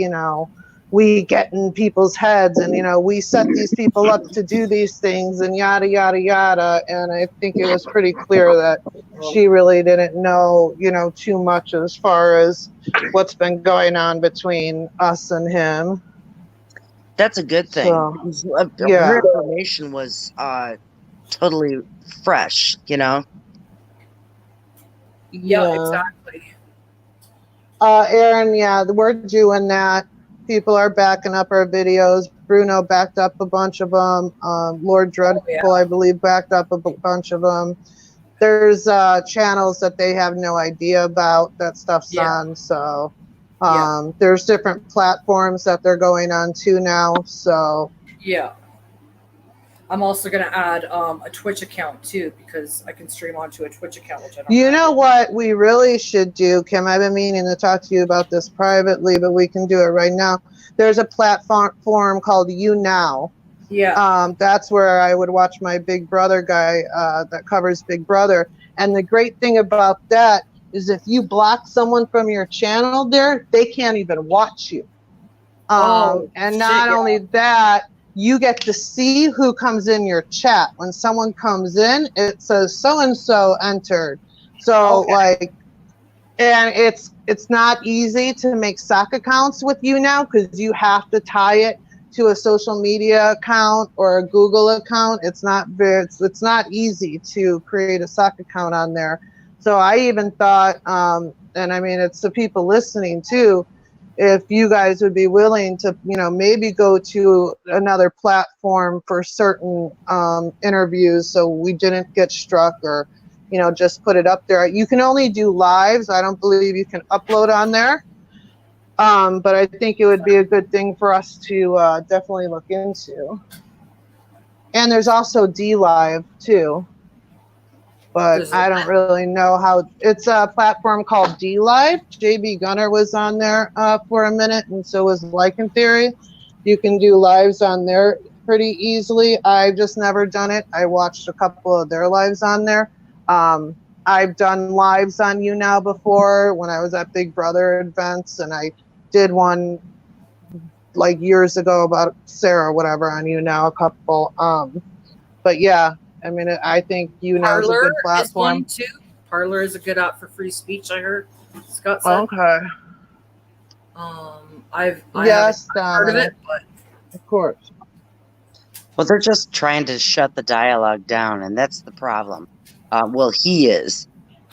we get in people's heads and, we set these people up to do these things and yada, yada, yada. And I think it was pretty clear that she really didn't know, too much as far as what's been going on between us and him. That's a good thing. So, Her information was totally fresh, Yeah, exactly. Aaron, we're doing that. People are backing up our videos. Bruno backed up a bunch of them. Lord Dreadful, I believe, backed up a bunch of them. There's channels that they have no idea about that stuff's on. So there's different platforms that they're going on to now. So yeah. I'm also going to add a Twitch account too, because I can stream onto a Twitch account, which I don't have. What we really should do, Kim? I've been meaning to talk to you about this privately, but we can do it right now. There's a platform called YouNow. Yeah. That's where I would watch my Big Brother guy that covers Big Brother. And the great thing about that is if you block someone from your channel there, they can't even watch you. And not only that, you get to see who comes in your chat. When someone comes in, it says so-and-so entered. So and it's not easy to make sock accounts with YouNow because you have to tie it to a social media account or a Google account. It's not easy to create a sock account on there. So I even thought, and I mean, it's the people listening too, if you guys would be willing to, maybe go to another platform for certain interviews so we didn't get struck, or, just put it up there. You can only do lives. I don't believe you can upload on there. But I think it would be a good thing for us to definitely look into. And there's also DLive too. but There's I don't really know how. It's a platform called D Live. JB Gunner was on there for a minute, and so was Lycan Theory. You can do lives on there pretty easily. I've just never done it. I watched a couple of their lives on there. I've done lives on You Now before when I was at Big Brother events, and I did one like years ago about Sarah, whatever, on You Now, a couple. But yeah, I mean, I think You Now is a Parlor good is platform. one too. Parlor is a good app for free speech. I heard Scott said. Okay. I Yes, haven't heard of Dominic, it, but of course. Well, they're just trying to shut the dialogue down, and that's the problem. Well, he is.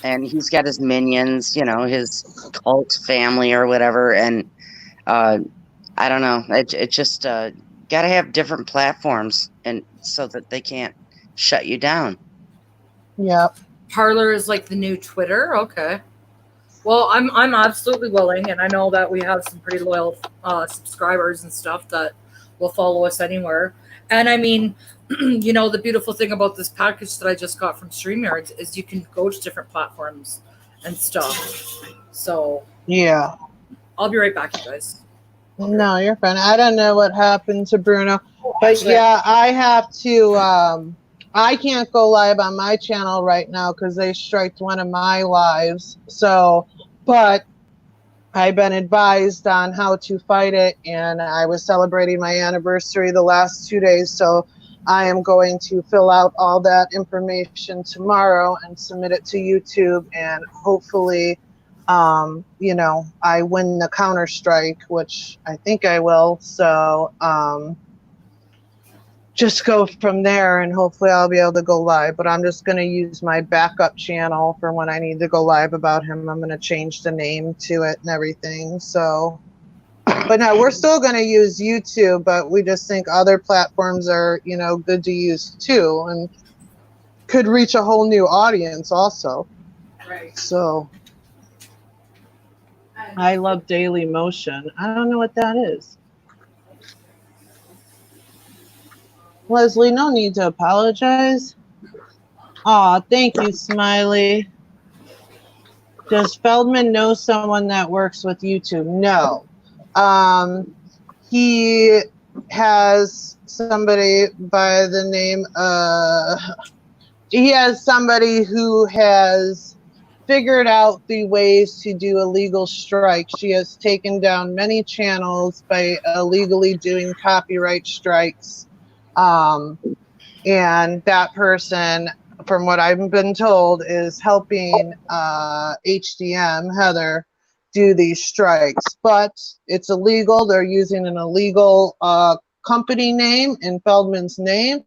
And he's got his minions, you know, his cult family or whatever. And I don't know. It just got to have different platforms and so that they can't shut you down. Yep. Parlor is like the new Twitter. Okay. Well, I'm absolutely willing, and I know that we have some pretty loyal subscribers and stuff that will follow us anywhere. And I mean, you know, the beautiful thing about this package that I just got from StreamYard is you can go to different platforms and stuff. So Yeah. I'll be right back, you guys. No, you're fine. I don't know what happened to Bruno, but Actually, yeah, I have to. I can't go live on my channel right now because they striked one of my lives. So, but I've been advised on how to fight it, and I was celebrating my anniversary the last 2 days. So I am going to fill out all that information tomorrow and submit it to YouTube, and hopefully, you know, I win the counter strike, which I think I will. So, just go from there, and hopefully I'll be able to go live. But I'm just going to use my backup channel for when I need to go live about him. I'm going to change the name to it and everything. So, but no, we're still going to use YouTube, but we just think other platforms are, you know, good to use too, and could reach a whole new audience also. right. So I love Daily Motion. I don't know what that is. Leslie, no need to apologize. Aw, thank you, Smiley. Does Feldman know someone that works with YouTube? No. He has somebody by the name he has somebody who has figured out the ways to do illegal strikes. She has taken down many channels by illegally doing copyright strikes. And that person, from what I've been told, is helping HDM, Heather, do these strikes. But it's illegal. They're using an illegal company name in Feldman's name,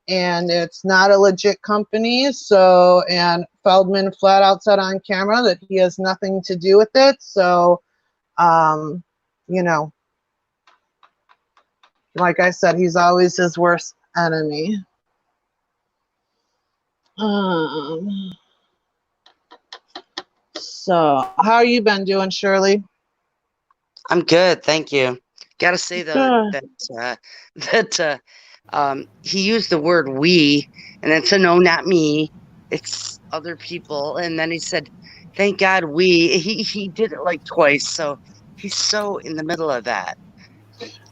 and it's not a legit company. So, and Feldman flat out said on camera that he has nothing to do with it. So, you know, like I said, he's always his worst enemy. So how you been doing, Shirley? I'm good, thank you. Got to say though Good. that he used the word "we," and then said, "No, not me. It's other people." And then he said, "Thank God we." He did it like twice, so he's so in the middle of that.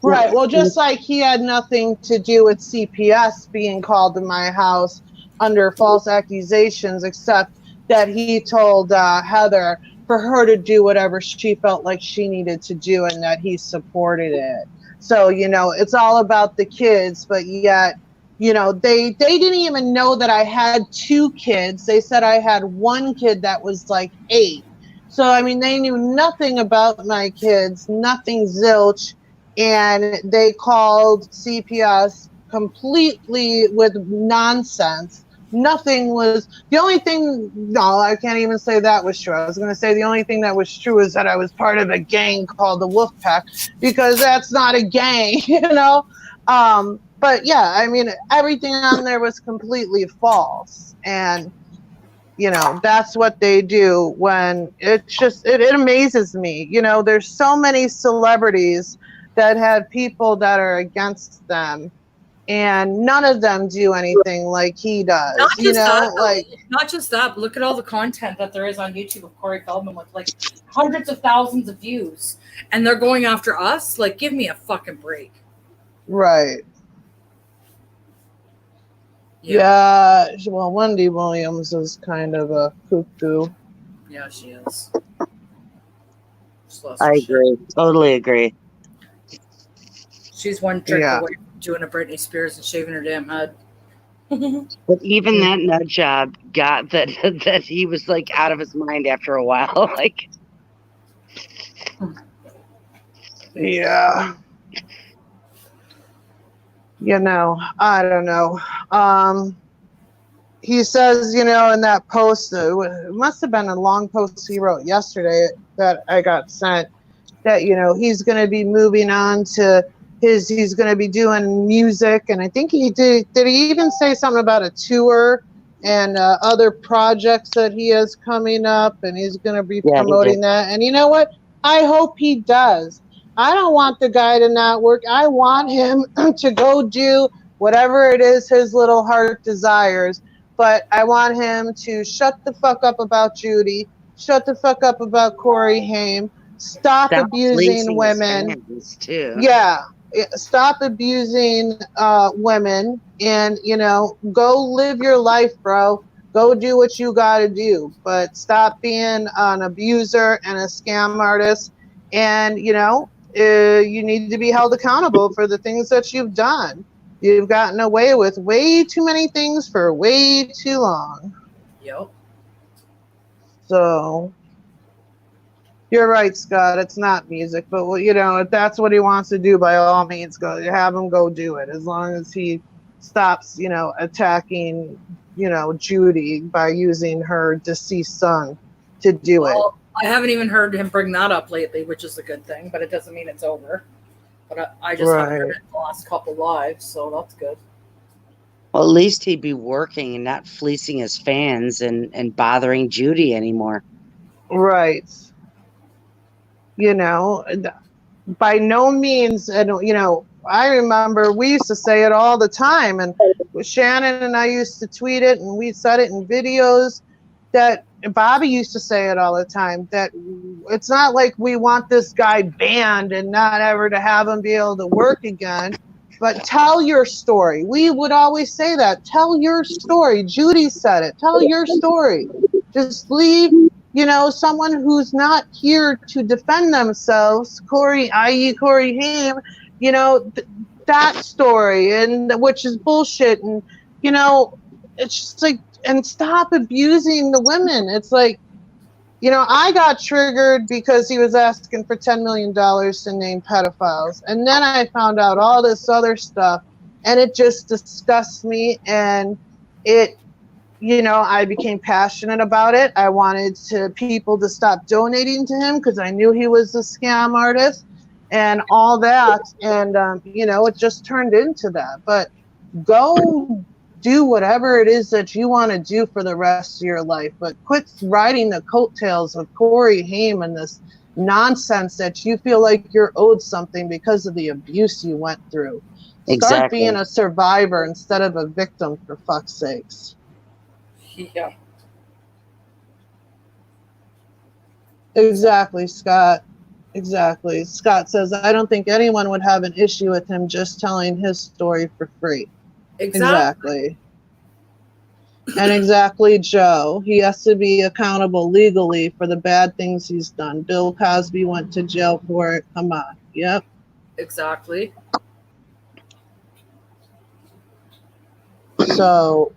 Right. Well, just like he had nothing to do with CPS being called to my house under false accusations, except that he told Heather for her to do whatever she felt like she needed to do, and that he supported it. So, you know, it's all about the kids, but yet, you know, they didn't even know that I had 2 kids. They said I had 1 kid that was like 8. So, I mean, they knew nothing about my kids, nothing zilch. And they called CPS completely with nonsense. Nothing was, the only thing, no, I can't even say that was true. I was going to say the only thing that was true is that I was part of a gang called the Wolf Pack, because that's not a gang, you know? But yeah, I mean, everything on there was completely false. And, you know, that's what they do when it's just, it amazes me. You know, there's so many celebrities that have people that are against them, and none of them do anything like he does. Not You just know, that, like not just that, but look at all the content that there is on YouTube of Corey Feldman with like hundreds of thousands of views, and they're going after us. Like, give me a fucking break. right. Yeah. Well, Wendy Williams is kind of a cuckoo. Yeah, she is. I agree. Totally agree. She's one trick Yeah. away from doing a Britney Spears and shaving her damn head. But even that nut job got that that he was like out of his mind after a while. Like, Yeah. You know, I don't know. He says, you know, in that post, it must have been a long post he wrote yesterday that I got sent, that, you know, he's going to be moving on to he's going to be doing music. And I think he did he even say something about a tour and other projects that he has coming up, and he's going to be promoting that. And you know what? I hope he does. I don't want the guy to not work. I want him to go do whatever it is his little heart desires. But I want him to shut the fuck up about Judy, shut the fuck up about Corey Haim, stop abusing women. Too. Yeah, stop abusing women, and, you know, go live your life, bro. Go do what you got to do, but stop being an abuser and a scam artist. And, you know, you need to be held accountable for the things that you've done. You've gotten away with way too many things for way too long. Yep. So you're right, Scott. It's not music, but, well, you know, if that's what he wants to do, by all means, go have him go do it. As long as he stops, you know, attacking, you know, Judy by using her deceased son to do it. I haven't even heard him bring that up lately, which is a good thing, but it doesn't mean it's over. But I just haven't heard it in the last couple lives, so that's good. Well, at least he'd be working and not fleecing his fans and bothering Judy anymore. Right. You know, by no means, and, you know, I remember we used to say it all the time, and Shannon and I used to tweet it, and we said it in videos, that Bobby used to say it all the time, that it's not like we want this guy banned and not ever to have him be able to work again, but tell your story. We would always say that. Tell your story. Judy said it. Tell your story. Just leave, you know, someone who's not here to defend themselves, Corey, i.e. Corey Haim, you know, that story, and which is bullshit. And, you know, it's just like, and stop abusing the women. It's like, you know, I got triggered because he was asking for $10 million to name pedophiles. And then I found out all this other stuff, and it just disgusts me. And it, you know, I became passionate about it. I wanted people to stop donating to him because I knew he was a scam artist and all that. And, you know, it just turned into that. But go do whatever it is that you want to do for the rest of your life, but quit riding the coattails of Corey Haim and this nonsense that you feel like you're owed something because of the abuse you went through. Start being a survivor instead of a victim, for fuck's sakes. Yeah. Exactly, Scott. Exactly. Scott says, I don't think anyone would have an issue with him just telling his story for free. Exactly. And exactly, Joe. He has to be accountable legally for the bad things he's done. Bill Cosby went to jail for it. Come on. Yep. Exactly. So,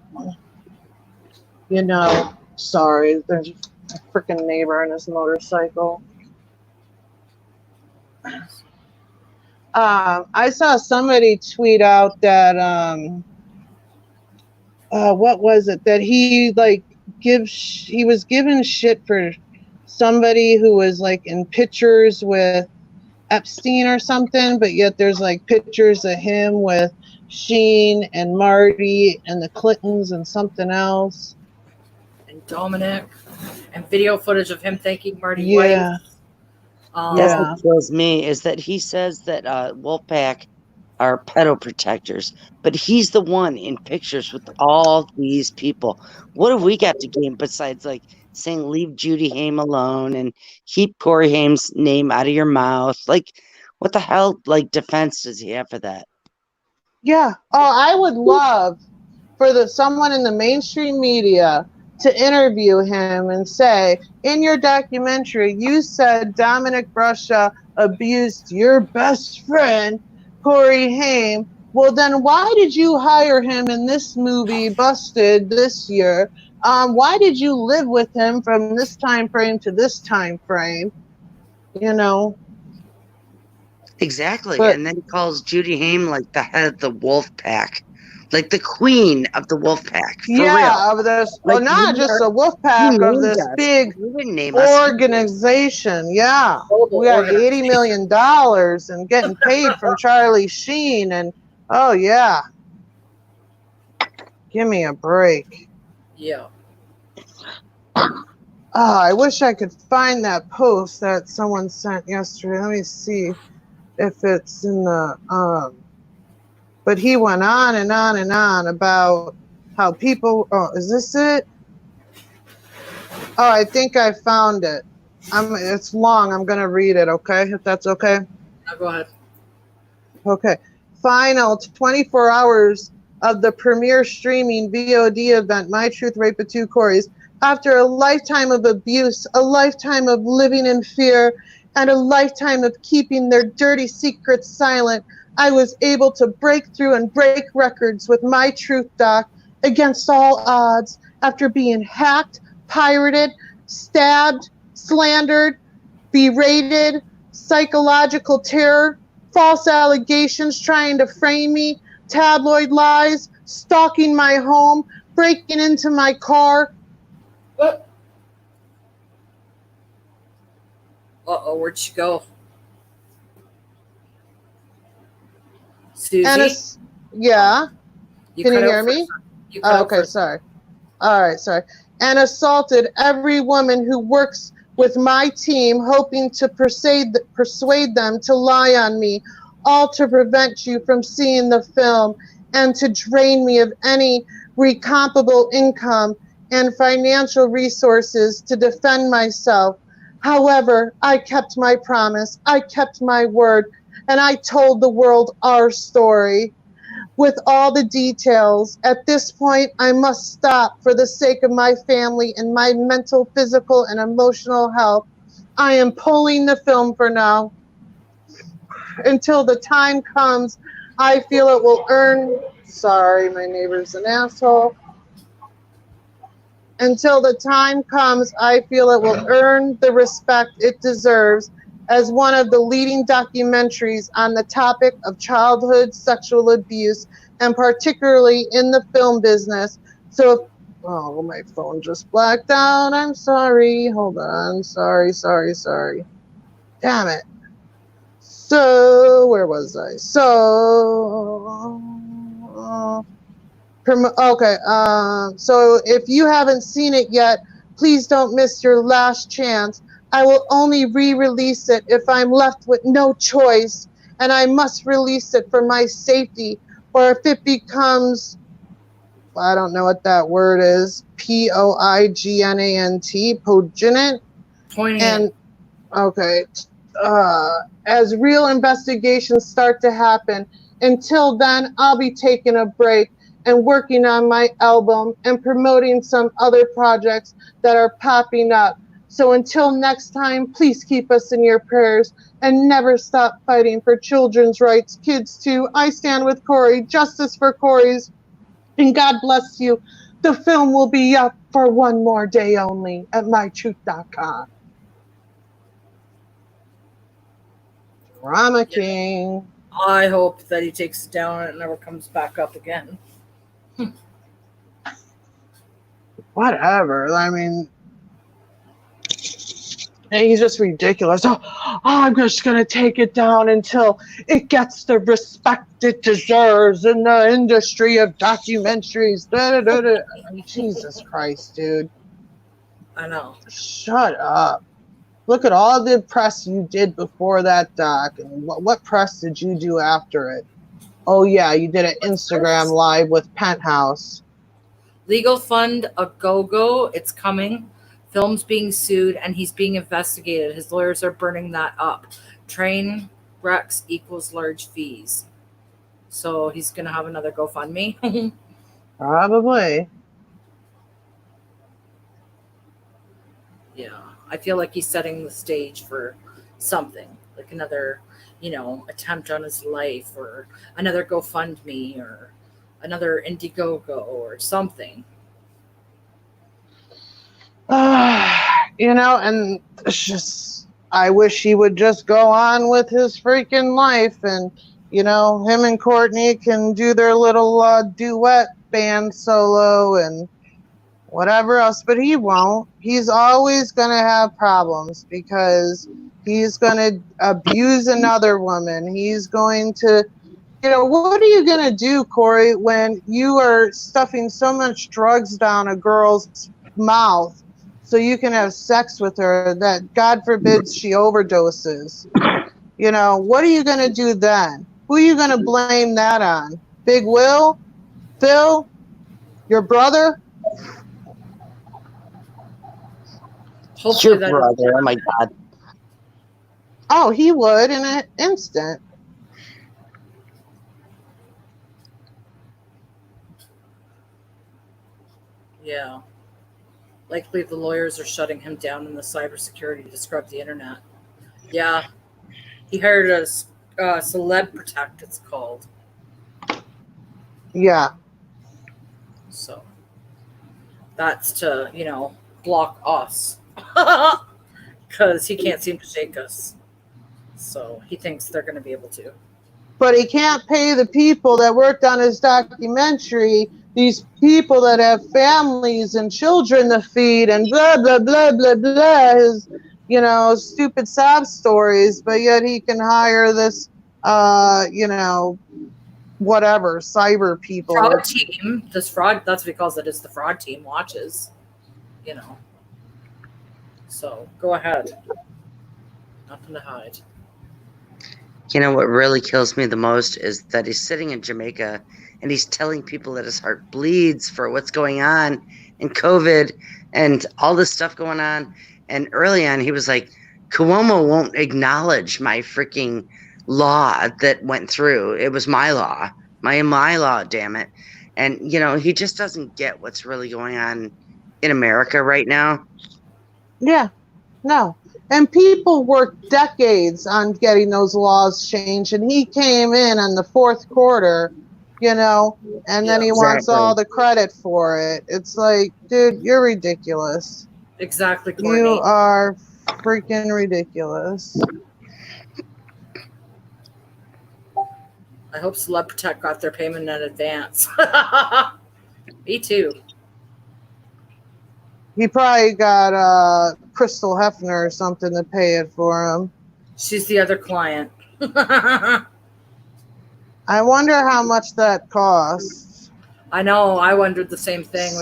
you know, sorry, there's a freaking neighbor on his motorcycle. I saw somebody tweet out that what was it, that he like he was given shit for somebody who was like in pictures with Epstein or something, but yet there's like pictures of him with Sheen and Marty and the Clintons and something else, and Dominic, and video footage of him thanking Marty yeah. White. That's what kills me, is that he says that Wolfpack are pedoprotectors, but he's the one in pictures with all these people. What have we got to gain besides like saying leave Judy Haim alone and keep Corey Haim's name out of your mouth? Like, what the hell like defense does he have for that? Yeah. Oh, I would love for someone in the mainstream media to interview him and say, in your documentary, you said Dominic Bruscia abused your best friend, Corey Haim. Well, then why did you hire him in this movie, Busted, this year? Why did you live with him from this time frame to this time frame? You know? Exactly. But And then he calls Judy Haim like the head of the wolf pack, like the queen of the wolf pack. For yeah, real. of this, Like, not we just are, a wolf you pack of named this us. big You didn't name us. organization. Yeah, Global we got organization. $80 million and getting paid from Charlie Sheen, and oh yeah, give me a break. Yeah. Oh, I wish I could find that post that someone sent yesterday. Let me see if it's in the but he went on and on and on about how people. Oh, is this it? Oh, I think I found it. It's long. I'm gonna read it. Okay, if that's okay. Now go ahead. Okay. Final 24 hours of the premiere streaming VOD event, My Truth, Rape of Two Corys. After a lifetime of abuse, a lifetime of living in fear, and a lifetime of keeping their dirty secrets silent, I was able to break through and break records with My Truth doc against all odds after being hacked, pirated, stabbed, slandered, berated, psychological terror, false allegations trying to frame me, tabloid lies, stalking my home, breaking into my car. Uh-oh, where'd she go? Susie? And yeah, You can you cut out hear for me? a sec. You cut Oh, out okay, for a sorry. All right, sorry. And assaulted every woman who works with my team, hoping to persuade them to lie on me, all to prevent you from seeing the film and to drain me of any recomparable income and financial resources to defend myself. However, I kept my promise, I kept my word, and I told the world our story with all the details. At this point, I must stop for the sake of my family and my mental, physical, and emotional health. I am pulling the film for now. Until the time comes, I feel it will earn. Sorry, my neighbor's an asshole. Until the time comes, I feel it will earn the respect it deserves as one of the leading documentaries on the topic of childhood sexual abuse, and particularly in the film business. So, oh, my phone just blacked out. I'm sorry. Hold on. Sorry. Damn it. So, where was I? Okay, so if you haven't seen it yet, please don't miss your last chance. I will only re-release it if I'm left with no choice, and I must release it for my safety, or if it becomes, I don't know what that word is, Poignant, poignant, and okay, as real investigations start to happen. Until then, I'll be taking a break and working on my album and promoting some other projects that are popping up. So until next time, please keep us in your prayers and never stop fighting for children's rights. Kids too. I stand with Corey. Justice for Corey's. And God bless you. The film will be up for one more day only at mytruth.com. Drama King. I hope that he takes it down and it never comes back up again. Whatever. I mean, he's just ridiculous. Oh, I'm just going to take it down until it gets the respect it deserves in the industry of documentaries. Da, da, da, da. Jesus Christ, dude. I know. Shut up. Look at all the press you did before that doc, and what press did you do after it? Oh yeah, you did an Instagram live with Penthouse. Legal fund a go-go. It's coming. Film's being sued and he's being investigated. His lawyers are burning that up. Train wrecks equals large fees. So he's gonna have another GoFundMe. Probably. Yeah, I feel like he's setting the stage for something like another, attempt on his life, or another GoFundMe, or another Indiegogo, or something. And it's just, I wish he would just go on with his freaking life, and him and Courtney can do their little duet band solo and whatever else, but he won't. He's always going to have problems because he's going to abuse another woman. He's going to, what are you going to do, Corey, when you are stuffing so much drugs down a girl's mouth so you can have sex with her that, God forbid, she overdoses? What are you going to do then? Who are you going to blame that on? Big Will? Phil? Your brother? Hopefully Your brother, oh my God. Oh, he would in an instant. Yeah. Likely the lawyers are shutting him down in the cybersecurity to scrub the internet. Yeah. He hired a Celeb Protect, it's called. Yeah. So that's to, block us. Because he can't seem to shake us. So he thinks they're going to be able to. But he can't pay the people that worked on his documentary, these people that have families and children to feed and blah, blah, blah, blah, blah, his, stupid sob stories, but yet he can hire this, whatever, cyber people. Fraud team. That's what he calls it, is the fraud team watches, So go ahead. Nothing to hide. What really kills me the most is that he's sitting in Jamaica and he's telling people that his heart bleeds for what's going on in COVID and all this stuff going on. And early on, he was like, Cuomo won't acknowledge my freaking law that went through. It was my law, my law, damn it. And, he just doesn't get what's really going on in America right now. Yeah, no. And people worked decades on getting those laws changed, and he came in on the fourth quarter, and then he wants all the credit for it. It's like, dude, you're ridiculous. Exactly, Courtney. You are freaking ridiculous. I hope Celeb Protect got their payment in advance. Me too. He probably got Crystal Hefner or something to pay it for him. She's the other client. I wonder how much that costs. I know. I wondered the same thing.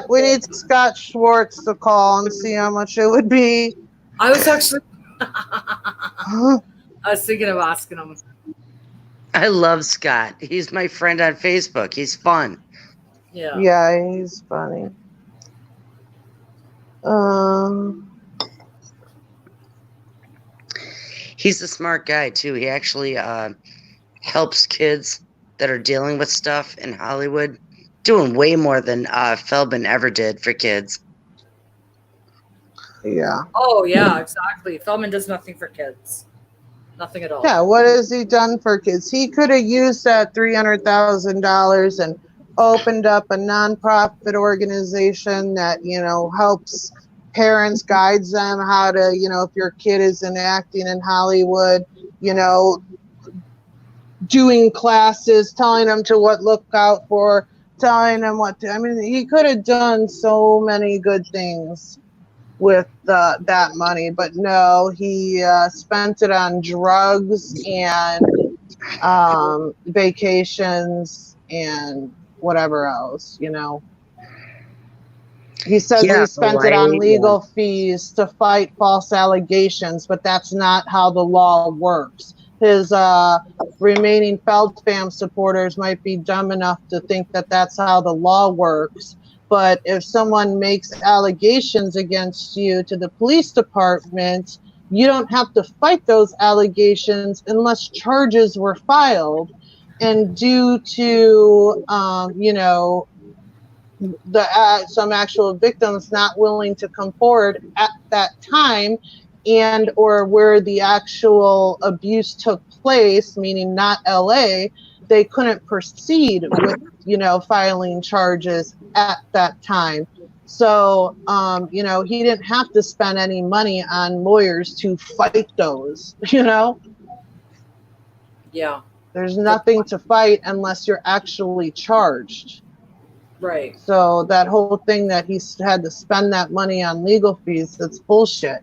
We need Scott Schwartz to call and see how much it would be. I was actually I was thinking of asking him. I love Scott. He's my friend on Facebook. He's fun. Yeah. Yeah, he's funny. He's a smart guy too. He actually helps kids that are dealing with stuff in Hollywood, doing way more than Feldman ever did for kids. Yeah. Oh yeah, exactly. Feldman does nothing for kids. Nothing at all. Yeah, what has he done for kids? He could have used that $300,000 and opened up a nonprofit organization that, helps parents, guides them how to, if your kid isn't acting in Hollywood, doing classes, telling them to what look out for, telling them what to, he could have done so many good things with that money, but no, he spent it on drugs and vacations and whatever else, He says he spent it on legal fees to fight false allegations, but that's not how the law works. his remaining Feldspam supporters might be dumb enough to think that that's how the law works. But if someone makes allegations against you to the police department, you don't have to fight those allegations unless charges were filed. And due to, some actual victims not willing to come forward at that time, and or where the actual abuse took place, meaning not LA, they couldn't proceed with, filing charges at that time. So, he didn't have to spend any money on lawyers to fight those, Yeah. There's nothing to fight unless you're actually charged. Right. So that whole thing that he had to spend that money on legal fees, that's bullshit.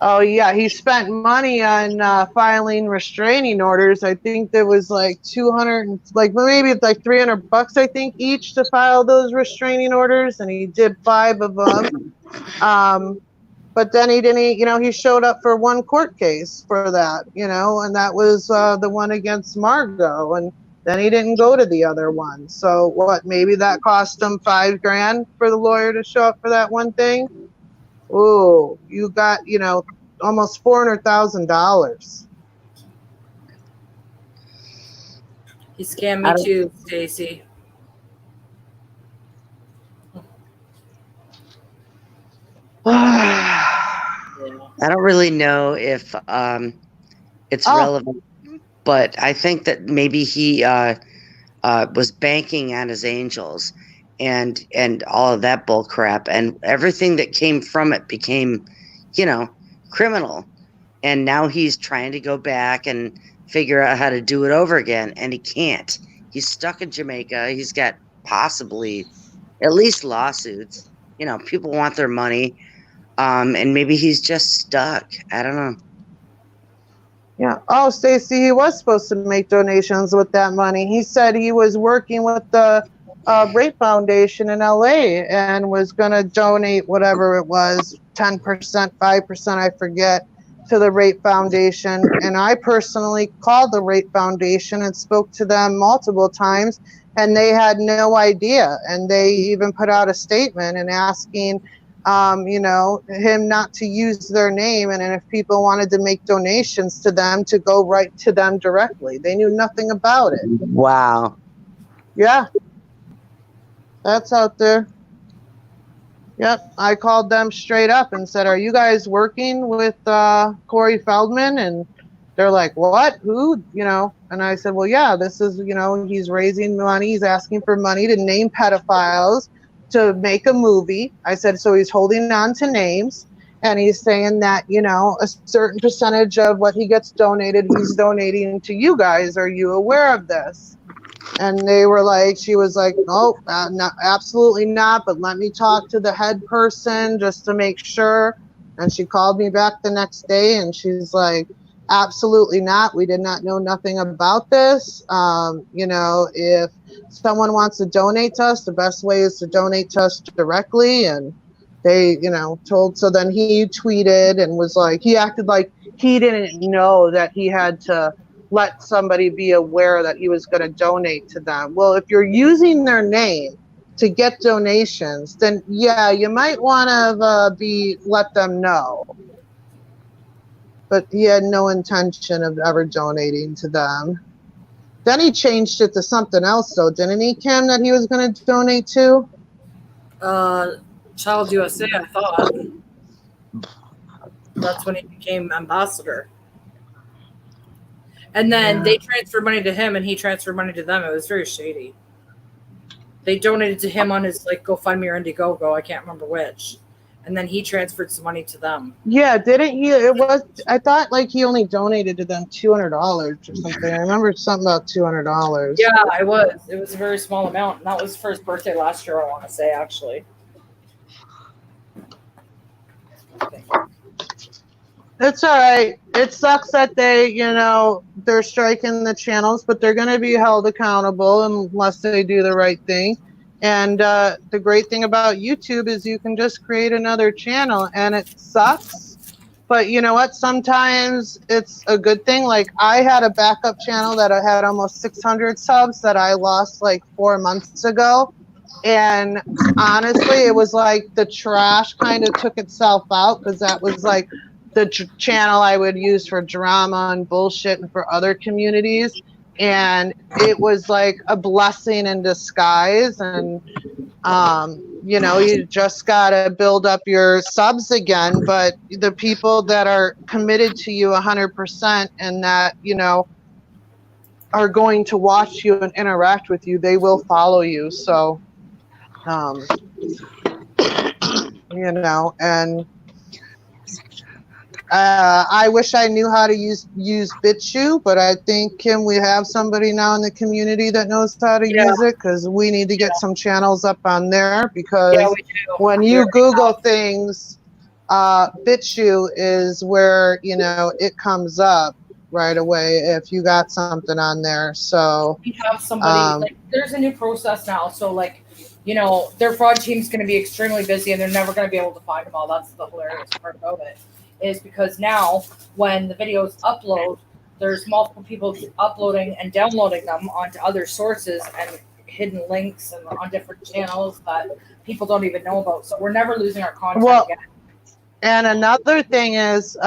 Oh yeah, he spent money on filing restraining orders. I think there was like 200, maybe it's like $300, I think, each to file those restraining orders, and he did 5 of them. But then he showed up for one court case for that, and that was the one against Margot, and then he didn't go to the other one. So maybe that cost him $5,000 for the lawyer to show up for that one thing. Ooh, you got, almost $400,000. He scammed me too, Stacy. I don't really know if it's relevant, but I think that maybe he was banking on his angels and all of that bull crap, and everything that came from it became, criminal. And now he's trying to go back and figure out how to do it over again, and he can't. He's stuck in Jamaica. He's got possibly at least lawsuits. People want their money. And maybe he's just stuck. I don't know. Yeah. Oh, Stacy, he was supposed to make donations with that money. He said he was working with the Rape Foundation in LA and was going to donate whatever it was, 10%, 5%, I forget, to the Rape Foundation. And I personally called the Rape Foundation and spoke to them multiple times, and they had no idea. And they even put out a statement and asking him not to use their name, and if people wanted to make donations to them, to go right to them directly. They knew nothing about it. Wow. Yeah. That's out there. Yep. I called them straight up and said, "Are you guys working with Corey Feldman?" And they're like, "What? Who?" And I said, "Well, yeah, this is, he's raising money. He's asking for money to name pedophiles to make a movie." I said, so he's holding on to names, and he's saying that, a certain percentage of what he gets donated, he's donating to you guys. Are you aware of this? And she was like, "No, not, absolutely not, but let me talk to the head person just to make sure." And she called me back the next day, and she's like, "Absolutely not. We did not know nothing about this. If someone wants to donate to us, the best way is to donate to us directly." And they, so then he tweeted and was like, he acted like he didn't know that he had to let somebody be aware that he was going to donate to them. Well, if you're using their name to get donations, then yeah, you might want to let them know. But he had no intention of ever donating to them. Then he changed it to something else, though, didn't he, Kim, that he was going to donate to? Child USA, I thought. That's when he became ambassador. And then they transferred money to him, and he transferred money to them. It was very shady. They donated to him on his GoFundMe or Indiegogo. I can't remember which. And then he transferred some money to them. Yeah, didn't he? I thought he only donated to them $200 or something. I remember something about $200. Yeah, it was. It was a very small amount. And that was for his birthday last year, I want to say, actually. It's all right. It sucks that they're striking the channels, but they're going to be held accountable unless they do the right thing. And the great thing about YouTube is you can just create another channel, and it sucks But you know what? Sometimes it's a good thing. Like I had a backup channel that I had almost 600 subs that I lost like 4 months ago. And honestly, it was like the trash kind of took itself out because that was like the channel I would use for drama and bullshit and for other communities. And it was like a blessing in disguise. And you know, you just got to build up your subs again. But the people that are committed to you 100% and that, you know, are going to watch you and interact with you, they will follow you. So, you know, and I wish I knew how to use BitChute, but I think, Kim, we have somebody now in the community that knows how to use it because we need to get some channels up on there because we do. when you Google things, BitChute is where, you know, it comes up right away if you got something on there. So We have somebody, like, there's a new process now. So, like, you know, their fraud team's going to be extremely busy and they're never going to be able to find them all. That's the hilarious part about it. Is because now when the videos upload, there's multiple people uploading and downloading them onto other sources and hidden links and on different channels that people don't even know about. So we're never losing our content again. And another thing is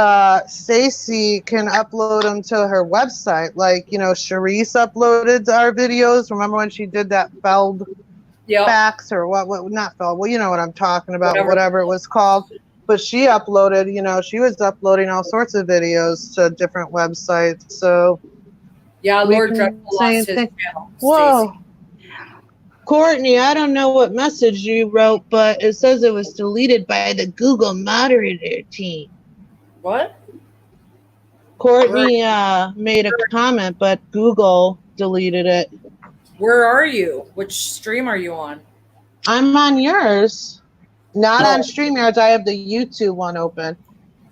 Stacey can upload them to her website. Like, you know, Charisse uploaded our videos. Remember when she did that Feld facts or what not Feld, well, you know what I'm talking about, whatever it was called. But she uploaded, you know, she was uploading all sorts of videos to different websites. So yeah, Lord Dreadful lost his channel. Whoa. Courtney, I don't know what message you wrote, but it says it was deleted by the Google moderator team. What? Courtney made a comment, but Google deleted it. Where are you? Which stream are you on? I'm on yours. Not on StreamYards. I have the YouTube one open.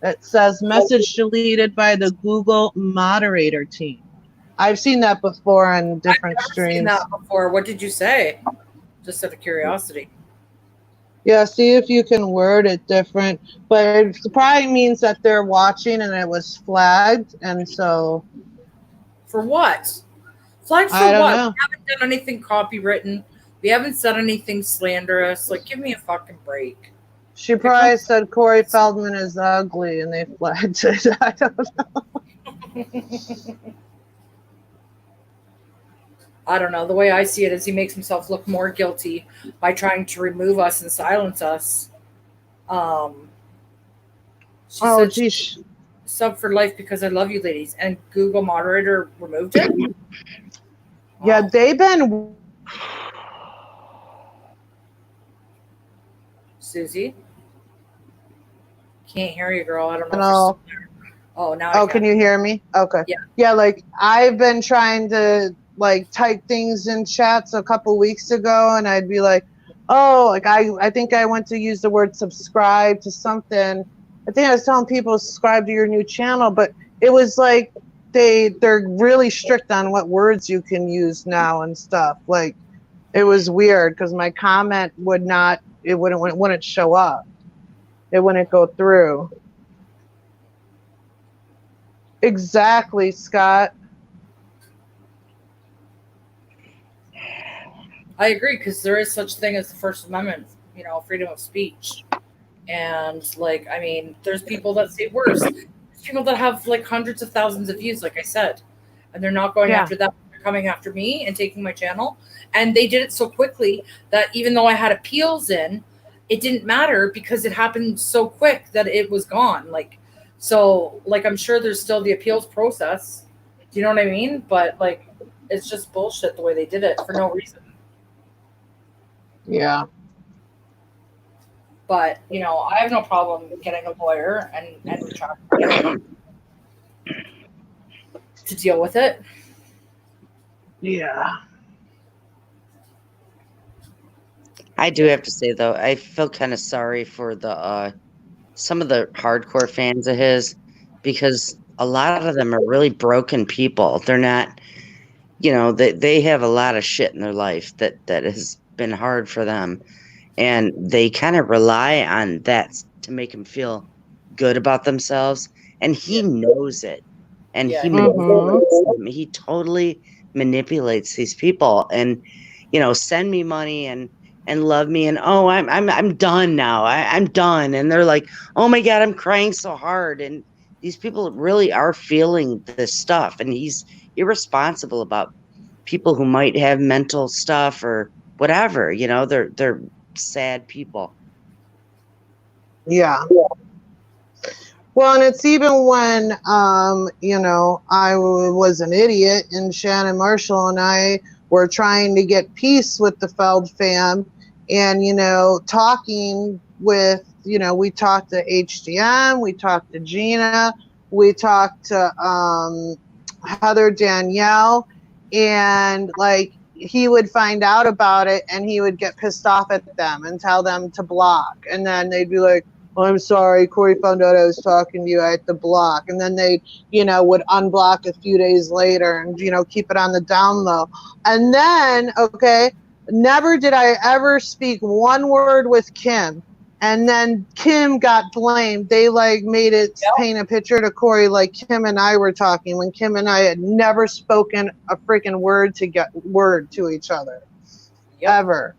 It says message deleted by the Google moderator team. I've seen that before on different streams. I've never seen that before. What did you say? Just out of curiosity. Yeah, see if you can word it different. But it probably means that they're watching and it was flagged. And so. For what? Flagged for I don't what? know. We haven't done anything copywritten. We haven't said anything slanderous. Like, give me a fucking break. She probably said Corey Feldman is ugly and they flagged it. I don't know. I don't know. The way I see it is he makes himself look more guilty by trying to remove us and silence us. Geez. Sub for life because I love you, ladies. And Google moderator removed it? Yeah, they've been... Susie? Can't hear you, girl. I don't know. Oh, now I can you hear me? Okay. Yeah. Yeah, like I've been trying to like type things in chats a couple weeks ago and I'd be like, oh, like I think I went to use the word subscribe to something. I think I was telling people subscribe to your new channel, but it was like they're really strict on what words you can use now and stuff. Like it was weird because my comment wouldn't show up. It wouldn't go through. Exactly, Scott. I agree, because there is such thing as the First Amendment, you know, freedom of speech. And, like, I mean, there's people that say worse. There's people that have, like, hundreds of thousands of views, like I said. And they're not going after that. They're coming after me and taking my channel. And they did it so quickly that even though I had appeals in, it didn't matter because it happened so quick that it was gone. Like, so, like, I'm sure there's still the appeals process. Do you know what I mean? But, like, it's just bullshit the way they did it for no reason. Yeah. But, you know, I have no problem getting a lawyer and to deal with it. Yeah. I do have to say, though, I feel kind of sorry for the some of the hardcore fans of his, because a lot of them are really broken people. They're not, you know, they have a lot of shit in their life that has been hard for them, and they kind of rely on that to make them feel good about themselves, and he knows it, and Yeah. he Mhm. manipulates them. He totally manipulates these people, and send me money and love me, and oh, I'm done now. I'm done, and they're like, oh my god, I'm crying so hard, and these people really are feeling this stuff, and he's irresponsible about people who might have mental stuff or whatever. They're sad people. Yeah. Well, and it's even when, was an idiot and Shannon Marshall and I were trying to get peace with the Feld fam and, talking with, we talked to HDM, we talked to Gina, we talked to Heather Danielle, and like he would find out about it and he would get pissed off at them and tell them to block. And then they'd be like, I'm sorry, Corey found out I was talking to you. I had to block. And then they, would unblock a few days later and, keep it on the down low. And then, okay, never did I ever speak one word with Kim. And then Kim got blamed. They made it paint a picture to Corey like Kim and I were talking when Kim and I had never spoken a freaking word to each other. Ever.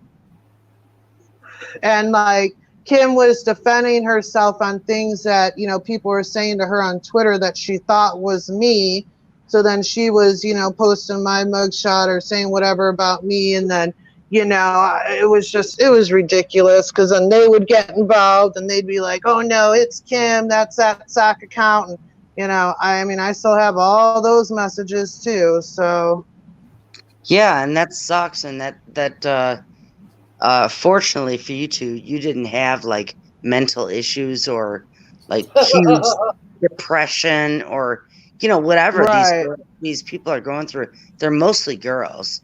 And Kim was defending herself on things that, people were saying to her on Twitter that she thought was me. So then she was, posting my mugshot or saying whatever about me. And then, it was ridiculous because then they would get involved and they'd be like, oh no, it's Kim. That's that sock account. And, I still have all those messages too. So. Yeah. And that sucks. And that fortunately for you two, you didn't have mental issues or huge depression or whatever right. these people are going through. They're mostly girls,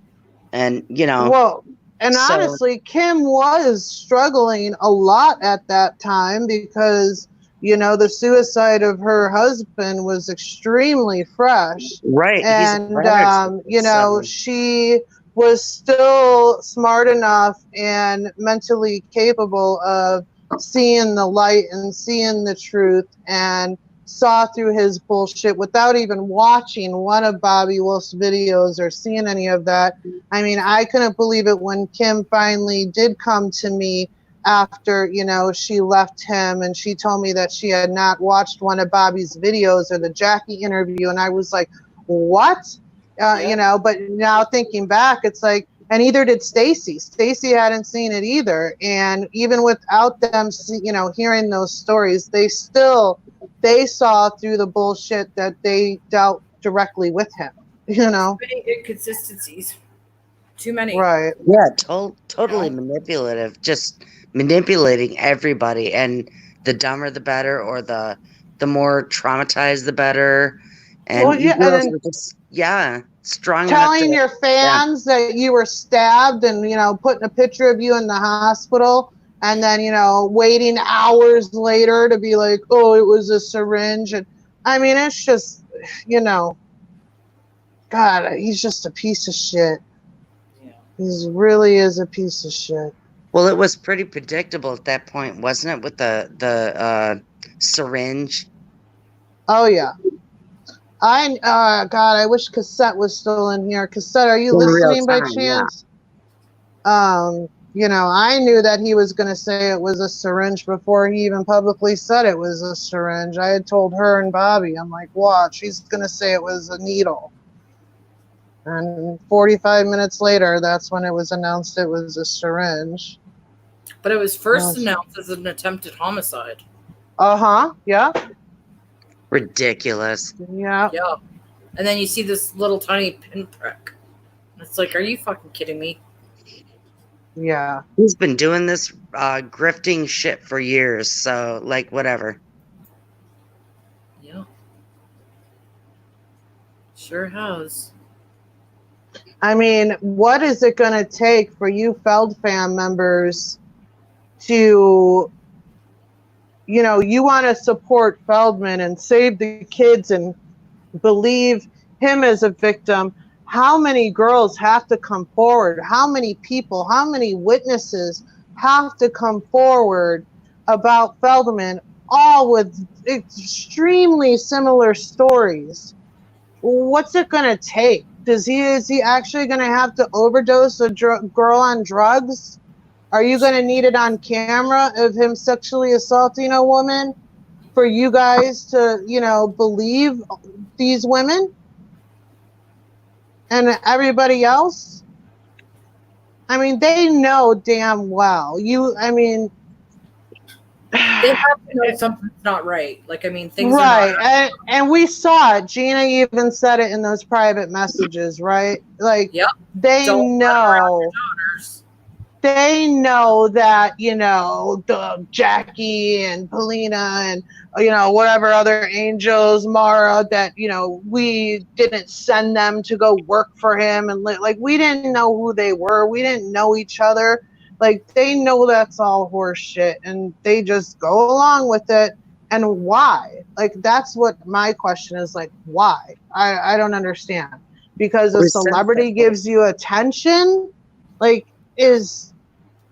and well, and so, honestly, Kim was struggling a lot at that time because the suicide of her husband was extremely fresh, right? And she was still smart enough and mentally capable of seeing the light and seeing the truth and saw through his bullshit without even watching one of Bobby Wolf's videos or seeing any of that. I couldn't believe it when Kim finally did come to me after, she left him and she told me that she had not watched one of Bobby's videos or the Jackie interview. And I was like, what? But now thinking back, it's like, and either did Stacy. Stacy hadn't seen it either. And even without them, hearing those stories, they saw through the bullshit that they dealt directly with him, Too many inconsistencies. Too many. Right. Yeah, totally manipulative, just manipulating everybody. And the dumber, the better, or the more traumatized, the better. And you girls were just, strong. Telling your fans that you were stabbed and, putting a picture of you in the hospital and then, waiting hours later to be like, oh, it was a syringe. And it's just, God, he's just a piece of shit. Yeah. He really is a piece of shit. Well, it was pretty predictable at that point, wasn't it, with the syringe? Oh, yeah. God, I wish Cassette was still in here. Cassette, are you listening by chance? Yeah. I knew that he was going to say it was a syringe before he even publicly said it was a syringe. I had told her and Bobby, I'm like, watch, he's going to say it was a needle. And 45 minutes later, that's when it was announced it was a syringe. But it was first announced as an attempted homicide. Uh-huh, yeah. Ridiculous. Yeah. Yeah. And then you see this little tiny pinprick. It's like, are you fucking kidding me? Yeah. He's been doing this grifting shit for years, so whatever. Yeah. Sure has. What is it going to take for you Feld fam members to, you want to support Feldman and save the kids and believe him as a victim? How many girls have to come forward? How many people, how many witnesses have to come forward about Feldman all with extremely similar stories. What's it gonna take? Is he actually gonna have to overdose a girl on drugs? Are you gonna need it on camera of him sexually assaulting a woman for you guys to, believe these women and everybody else? I mean, they know damn well. They have to know something's not right. Like, I mean, things right. are not. And we saw it. Gina even said it in those private messages, right? Like, Yep. they Don't run around know. your daughters. They know that, the Jackie and Polina and, whatever other angels, Mara, that, we didn't send them to go work for him. And like, we didn't know who they were. We didn't know each other. Like, they know that's all horse shit and they just go along with it. And why? Like, that's what my question is, like, why? I don't understand. Because a celebrity gives you attention, like,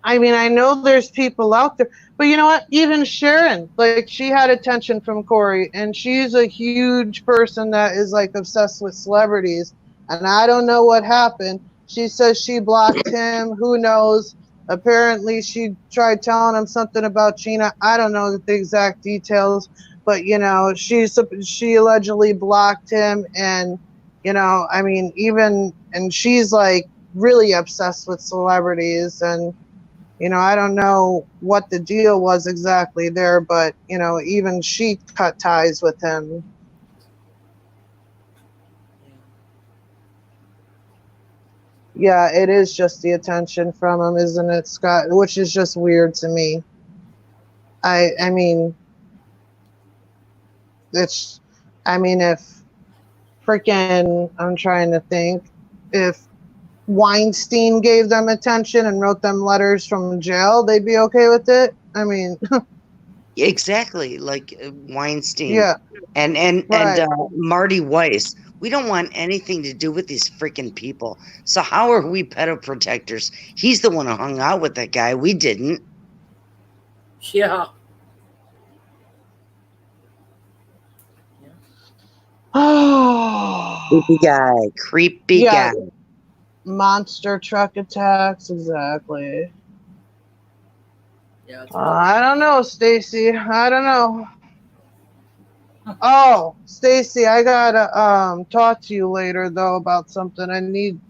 I know there's people out there, but you know what? Even Sharon, like, she had attention from Corey, and she's a huge person that is like obsessed with celebrities. And I don't know what happened. She says she blocked him. Who knows? Apparently, she tried telling him something about Gina. I don't know the exact details, but she allegedly blocked him, and and she's like really obsessed with celebrities. And I don't know what the deal was exactly there, but even she cut ties with him. Yeah, it is just the attention from him, isn't it, Scott? Which is just weird to me. I mean, if freaking, I'm trying to think, if Weinstein gave them attention and wrote them letters from jail, they'd be okay with it. I mean, exactly, like Weinstein. Yeah. And Right. Marty Weiss. We don't want anything to do with these freaking people. So how are we pedo protectors? He's the one who hung out with that guy. We didn't. Yeah. Creepy guy. Monster truck attacks, exactly. Yeah. I don't know, Stacy. I don't know. Oh, Stacy, I gotta talk to you later though about something. I need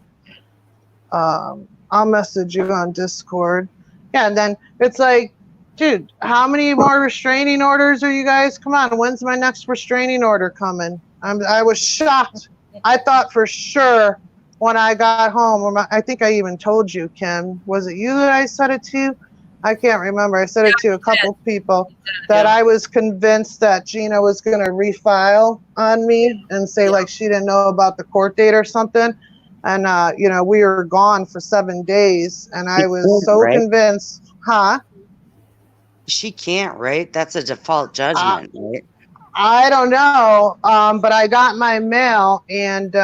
I'll message you on Discord. Yeah, and then it's like, dude, how many more restraining orders are you guys? Come on, when's my next restraining order coming? I was shocked. I thought for sure when I got home, I think I even told you, Kim. Was it you that I said it to? I can't remember. I said it to a couple people that I was convinced that Gina was going to refile on me and say like she didn't know about the court date or something. And, we were gone for 7 days and I was so convinced. Huh? She can't, right? That's a default judgment, right? I don't know. But I got my mail and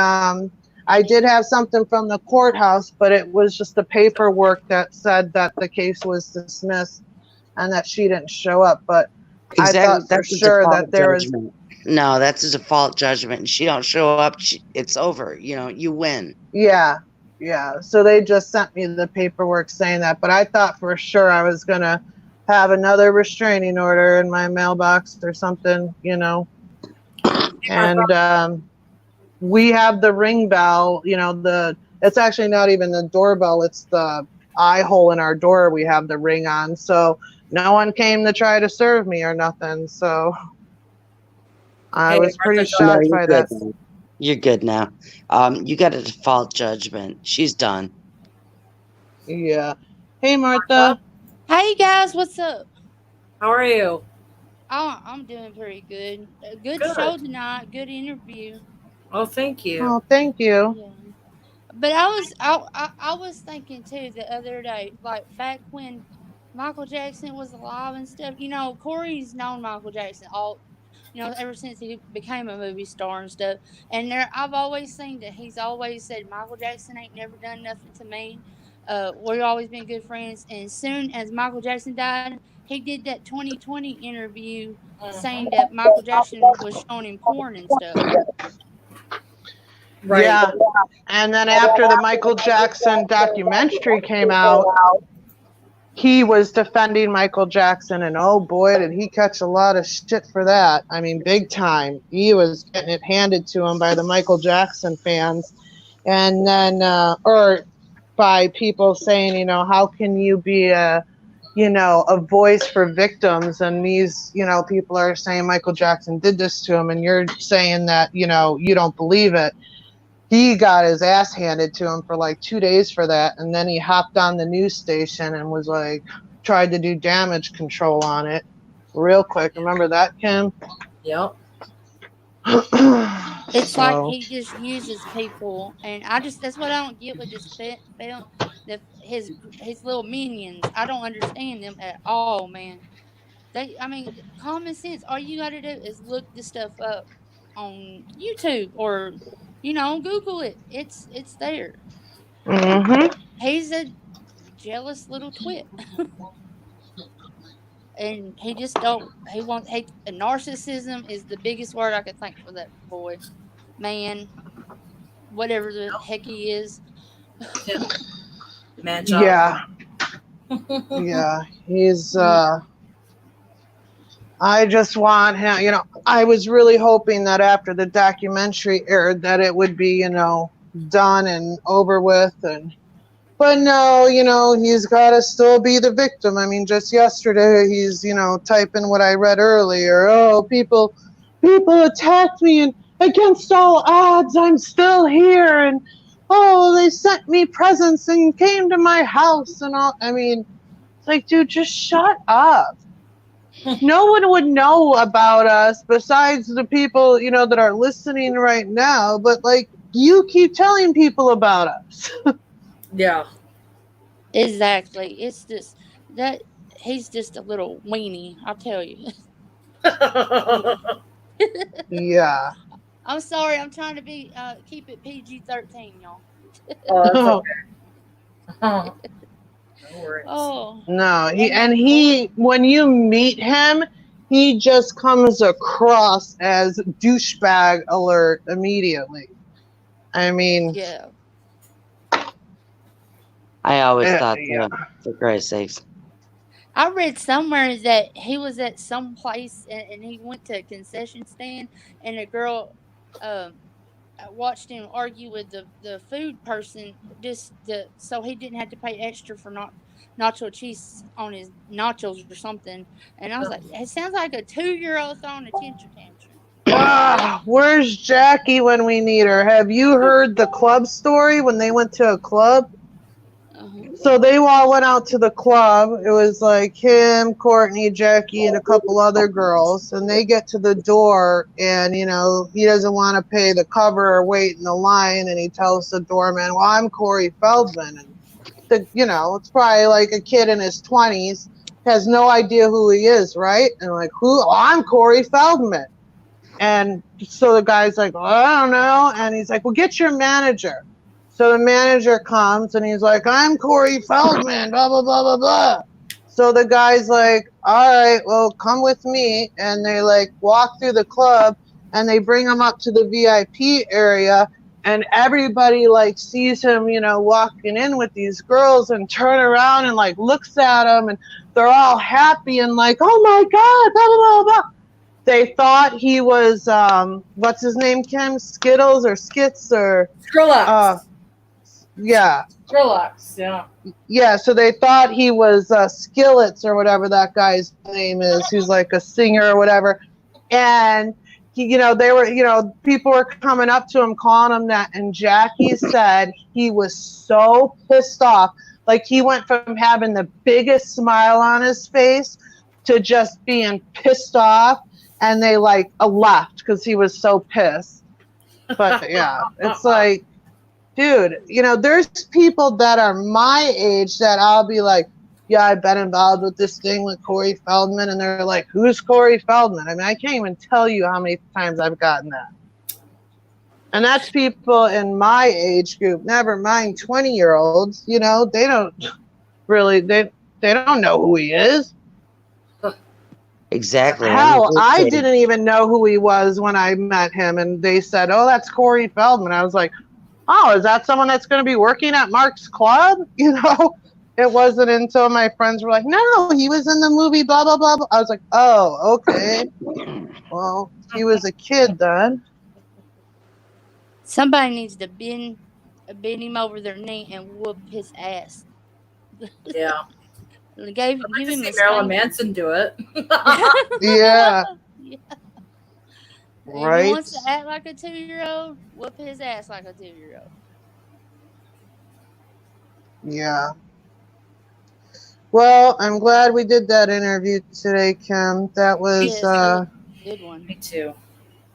I did have something from the courthouse, but it was just the paperwork that said that the case was dismissed and that she didn't show up. But exactly. I thought for sure that there judgment. No, that's a default judgment. And she don't show up, it's over. You win. Yeah. So they just sent me the paperwork saying that. But I thought for sure I was going to have another restraining order in my mailbox or something, And we have the ring bell, it's actually not even the doorbell, it's the eye hole in our door we have the ring on. So no one came to try to serve me or nothing. So I was pretty shocked by that. You're good now. You got a default judgment. She's done. Yeah. Hey, Martha. Hey guys, what's up? How are you? Oh, I'm doing pretty good. A good show tonight. Good interview. Oh, thank you. Oh, thank you. Yeah. But I was thinking too the other day, like back when Michael Jackson was alive and stuff. Corey's known Michael Jackson ever since he became a movie star and stuff. And I've always seen that he's always said Michael Jackson ain't never done nothing to me. We've always been good friends. And soon as Michael Jackson died, he did that 2020 interview saying that Michael Jackson was showing him porn and stuff. Right. Yeah. And then after the Michael Jackson documentary came out, he was defending Michael Jackson, and oh boy, did he catch a lot of shit for that. I mean, big time. He was getting it handed to him by the Michael Jackson fans, and then, or by people saying, you know, how can you be a voice for victims? And these, people are saying Michael Jackson did this to him, and you're saying that, you don't believe it. He got his ass handed to him for like 2 days for that, and then he hopped on the news station and was like, tried to do damage control on it real quick. Remember that, Kim? Yep. It's like he just uses people, and that's what I don't get with this film. His little minions, I don't understand them at all, man. Common sense. All you got to do is look this stuff up on YouTube or, Google it. It's there. Mm-hmm. He's a jealous little twit. And he just don't. Narcissism is the biggest word I could think for that boy, man, whatever the heck he is. Yeah. Man child. Yeah. Yeah. He's. I just want him. I was really hoping that after the documentary aired, that it would be, done and over with, But no, he's got to still be the victim. I mean, just yesterday, he's, typing what I read earlier. Oh, people attacked me, and against all odds, I'm still here. And, oh, they sent me presents and came to my house and all. I mean, it's like, dude, just shut up. No one would know about us besides the people, that are listening right now. But, like, you keep telling people about us. Yeah. Exactly. It's just that he's just a little weenie, I'll tell you. Yeah. I'm sorry. I'm trying to keep it PG-13, y'all. Oh, that's okay. No worries. Oh. No, when you meet him, he just comes across as douchebag alert immediately. I mean, Yeah. I always thought that, for Christ's sakes. I read somewhere that he was at some place and he went to a concession stand, and a girl watched him argue with the food person so he didn't have to pay extra for nacho cheese on his nachos or something. And I was like, it sounds like a 2-year-old throwing a tantrum. Where's Jackie when we need her? Have you heard the club story when they went to a club? So they all went out to the club. It was like him, Courtney, Jackie, and a couple other girls. And they get to the door, and, he doesn't want to pay the cover or wait in the line. And he tells the doorman, well, I'm Corey Feldman. And, it's probably like a kid in his 20s, has no idea who he is, right? And like, who? Oh, I'm Corey Feldman. And so the guy's like, well, I don't know. And he's like, well, get your manager. So the manager comes and he's like, I'm Corey Feldman, blah, blah, blah, blah, blah. So the guy's like, all right, well, come with me. And they like walk through the club and they bring him up to the VIP area. And everybody like sees him, walking in with these girls and turn around and like looks at him. And they're all happy and like, oh my God, blah, blah, blah, blah. They thought he was, what's his name, Kim? Skittles or Skits or? Skrillex. Yeah. Skrillex, yeah. Yeah, so they thought he was Skillets or whatever that guy's name is, who's like a singer or whatever. And, they were, people were coming up to him, calling him that. And Jackie said he was so pissed off. Like, he went from having the biggest smile on his face to just being pissed off. And they, like, left because he was so pissed. But, yeah, it's like, dude, there's people that are my age that I'll be like, yeah, I've been involved with this thing with Corey Feldman. And they're like, who's Corey Feldman? I mean, I can't even tell you how many times I've gotten that. And that's people in my age group, never mind 20-year-olds. They don't really, they don't know who he is. Exactly. Hell, I Kidding. didn't even know who he was when I met him, and they said, "Oh, that's Corey Feldman." I was like, "Oh, is that someone that's going to be working at Mark's Club?" You know, it wasn't until my friends were like, "No, he was in the movie, blah blah blah." I was like, "Oh, okay. Well, he was a kid then." Somebody needs to bend him over their knee and whoop his ass. Yeah. Give I'd like to him see a Marilyn spank. Manson do it. Yeah, Yeah. If he right. wants to act like a 2-year-old, whoop his ass like a 2-year-old. Yeah. Well, I'm glad we did that interview today, Kim. That was Yes, it was a good one. Me too.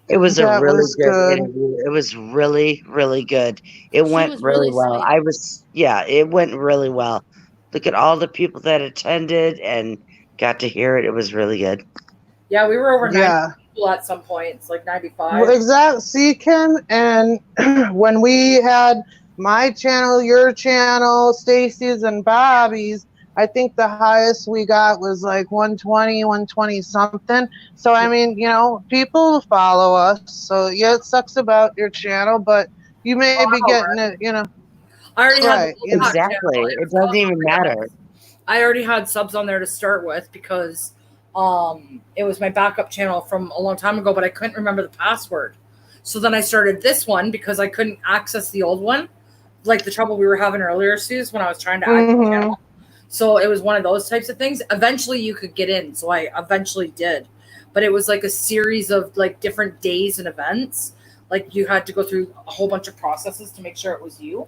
It was a that really was good good. interview. It was really, really good. It She went was really really well. sweet. It went really well. Look at all the people that attended and got to hear it. It was really good. Yeah, we were over 90 Yeah. people at some points, like 95. Well, exactly. See, Kim, and when we had my channel, your channel, Stacy's, and Bobby's, I think the highest we got was like 120, 120 something. So, I mean, people follow us. So, yeah, it sucks about your channel, but you may be Wow, getting it, I already had the right. Wolfpack Exactly. channel. It doesn't even matter. I already had subs on there to start with because it was my backup channel from a long time ago, but I couldn't remember the password. So then I started this one because I couldn't access the old one, like the trouble we were having earlier, Suze, when I was trying to add the channel. So it was one of those types of things. Eventually you could get in, so I eventually did. But it was like a series of like different days and events. Like you had to go through a whole bunch of processes to make sure it was you.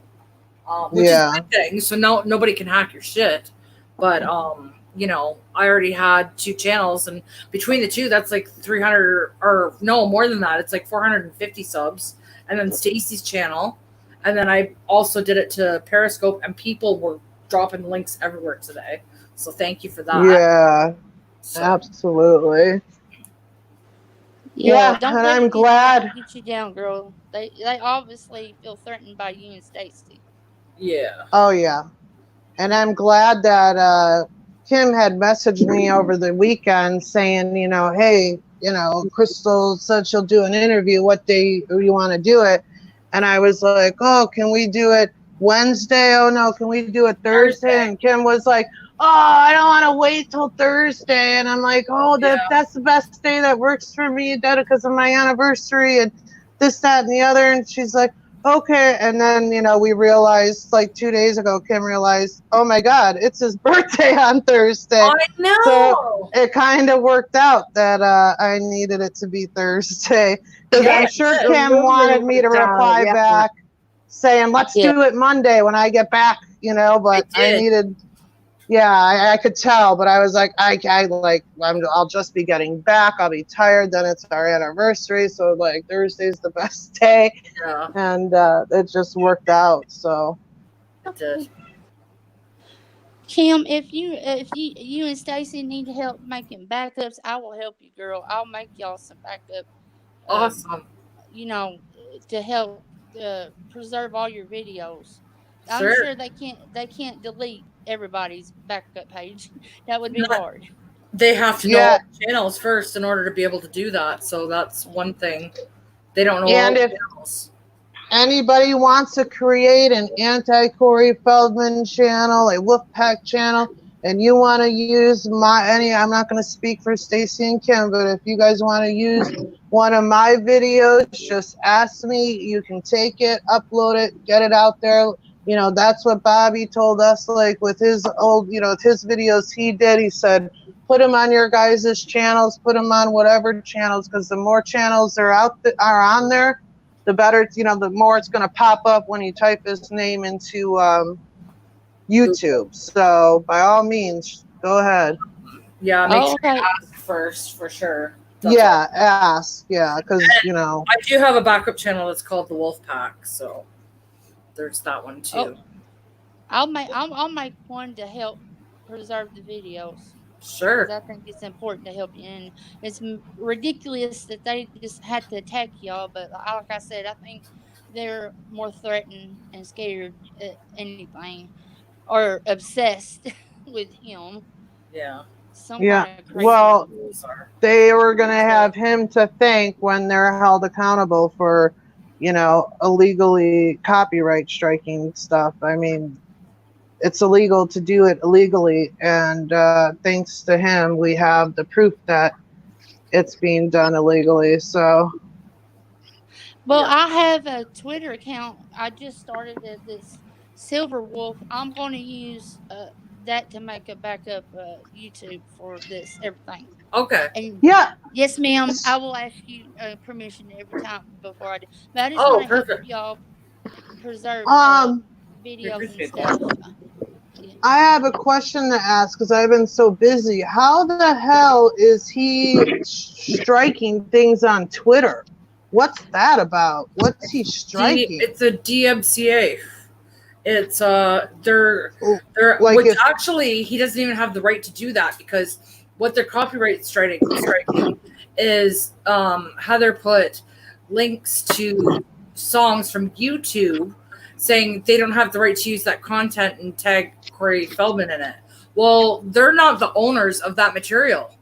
Which is a good thing. So now nobody can hack your shit. But I already had 2 channels, and between the 2, that's like 300 or no more than that. It's like 450 subs, and then Stacy's channel, and then I also did it to Periscope, and people were dropping links everywhere today. So thank you for that. Yeah, So, absolutely. Yeah, Don't and let I'm it glad. get you down, girl. They obviously feel threatened by you and Stacy. yeah. Oh, yeah. And I'm glad that Kim had messaged me over the weekend saying, hey, Crystal said she'll do an interview. What day do you want to do it? And I was like, oh, can we do it Wednesday? Oh, no, can we do it Thursday? And Kim was like, oh, I don't want to wait till Thursday. And I'm like, oh, that's the best day that works for me, because of my anniversary and this, that, and the other. And she's like, okay. And then, we realized like 2 days ago, Kim realized, oh my God, it's his birthday on Thursday. I know. So it kind of worked out that I needed it to be Thursday. Because I'm sure Kim wanted me to reply back saying, let's do it Monday when I get back, but I needed, I could tell, but I was like, I'll just be getting back. I'll be tired. Then it's our anniversary. So like Thursday's the best day. Yeah. And it just worked out. So. It did. Kim, if you and Stacy need help making backups, I will help you, girl. I'll make y'all some backup. Awesome. To help preserve all your videos. Sure. I'm sure they can't delete everybody's backup page. That would be hard. They have to know all the channels first in order to be able to do that. So that's one thing. They don't know all the channels. Anybody wants to create an anti-Corey Feldman channel, a Wolfpack channel, and you want to use I'm not going to speak for Stacy and Kim, but if you guys want to use one of my videos, just ask me. You can take it, upload it, get it out there. That's what Bobby told us, like with his old, with his videos he did. He said, put them on your guys' channels, put them on whatever channels, because the more channels are on there, the better, the more it's going to pop up when you type his name into YouTube. So by all means, go ahead. Yeah, make sure you ask first for sure. Ask. Yeah, because, I do have a backup channel that's called the Wolfpack, so there's that one too. I'll make one to help preserve the videos. Sure. I think it's important to help you. And it's ridiculous that they just had to attack y'all, but like I said, I think they're more threatened and scared at anything or obsessed with him. Yeah. some Yeah, kind of crazy. well, Rules are. they were going to have him to thank when they're held accountable for, illegally copyright striking stuff. I mean, it's illegal to do it illegally, and thanks to him, we have the proof that it's being done illegally. So, Well, Yeah. I have a Twitter account. I just started this Silver Wolf. I'm going to use that to make a backup YouTube for this everything. Okay. And yeah, yes, ma'am, I will ask you permission every time before I do. But I just Oh, want to help perfect. y'all preserve We videos and appreciate stuff. that. Yeah. I have a question to ask because I've been so busy. How the hell is he striking things on Twitter? What's that about? What's he striking? It's a DMCA. It's they're Like which if- actually he doesn't even have the right to do that, because what their copyright striking is Heather put links to songs from YouTube saying they don't have the right to use that content and tag Corey Feldman in it. Well, they're not the owners of that material.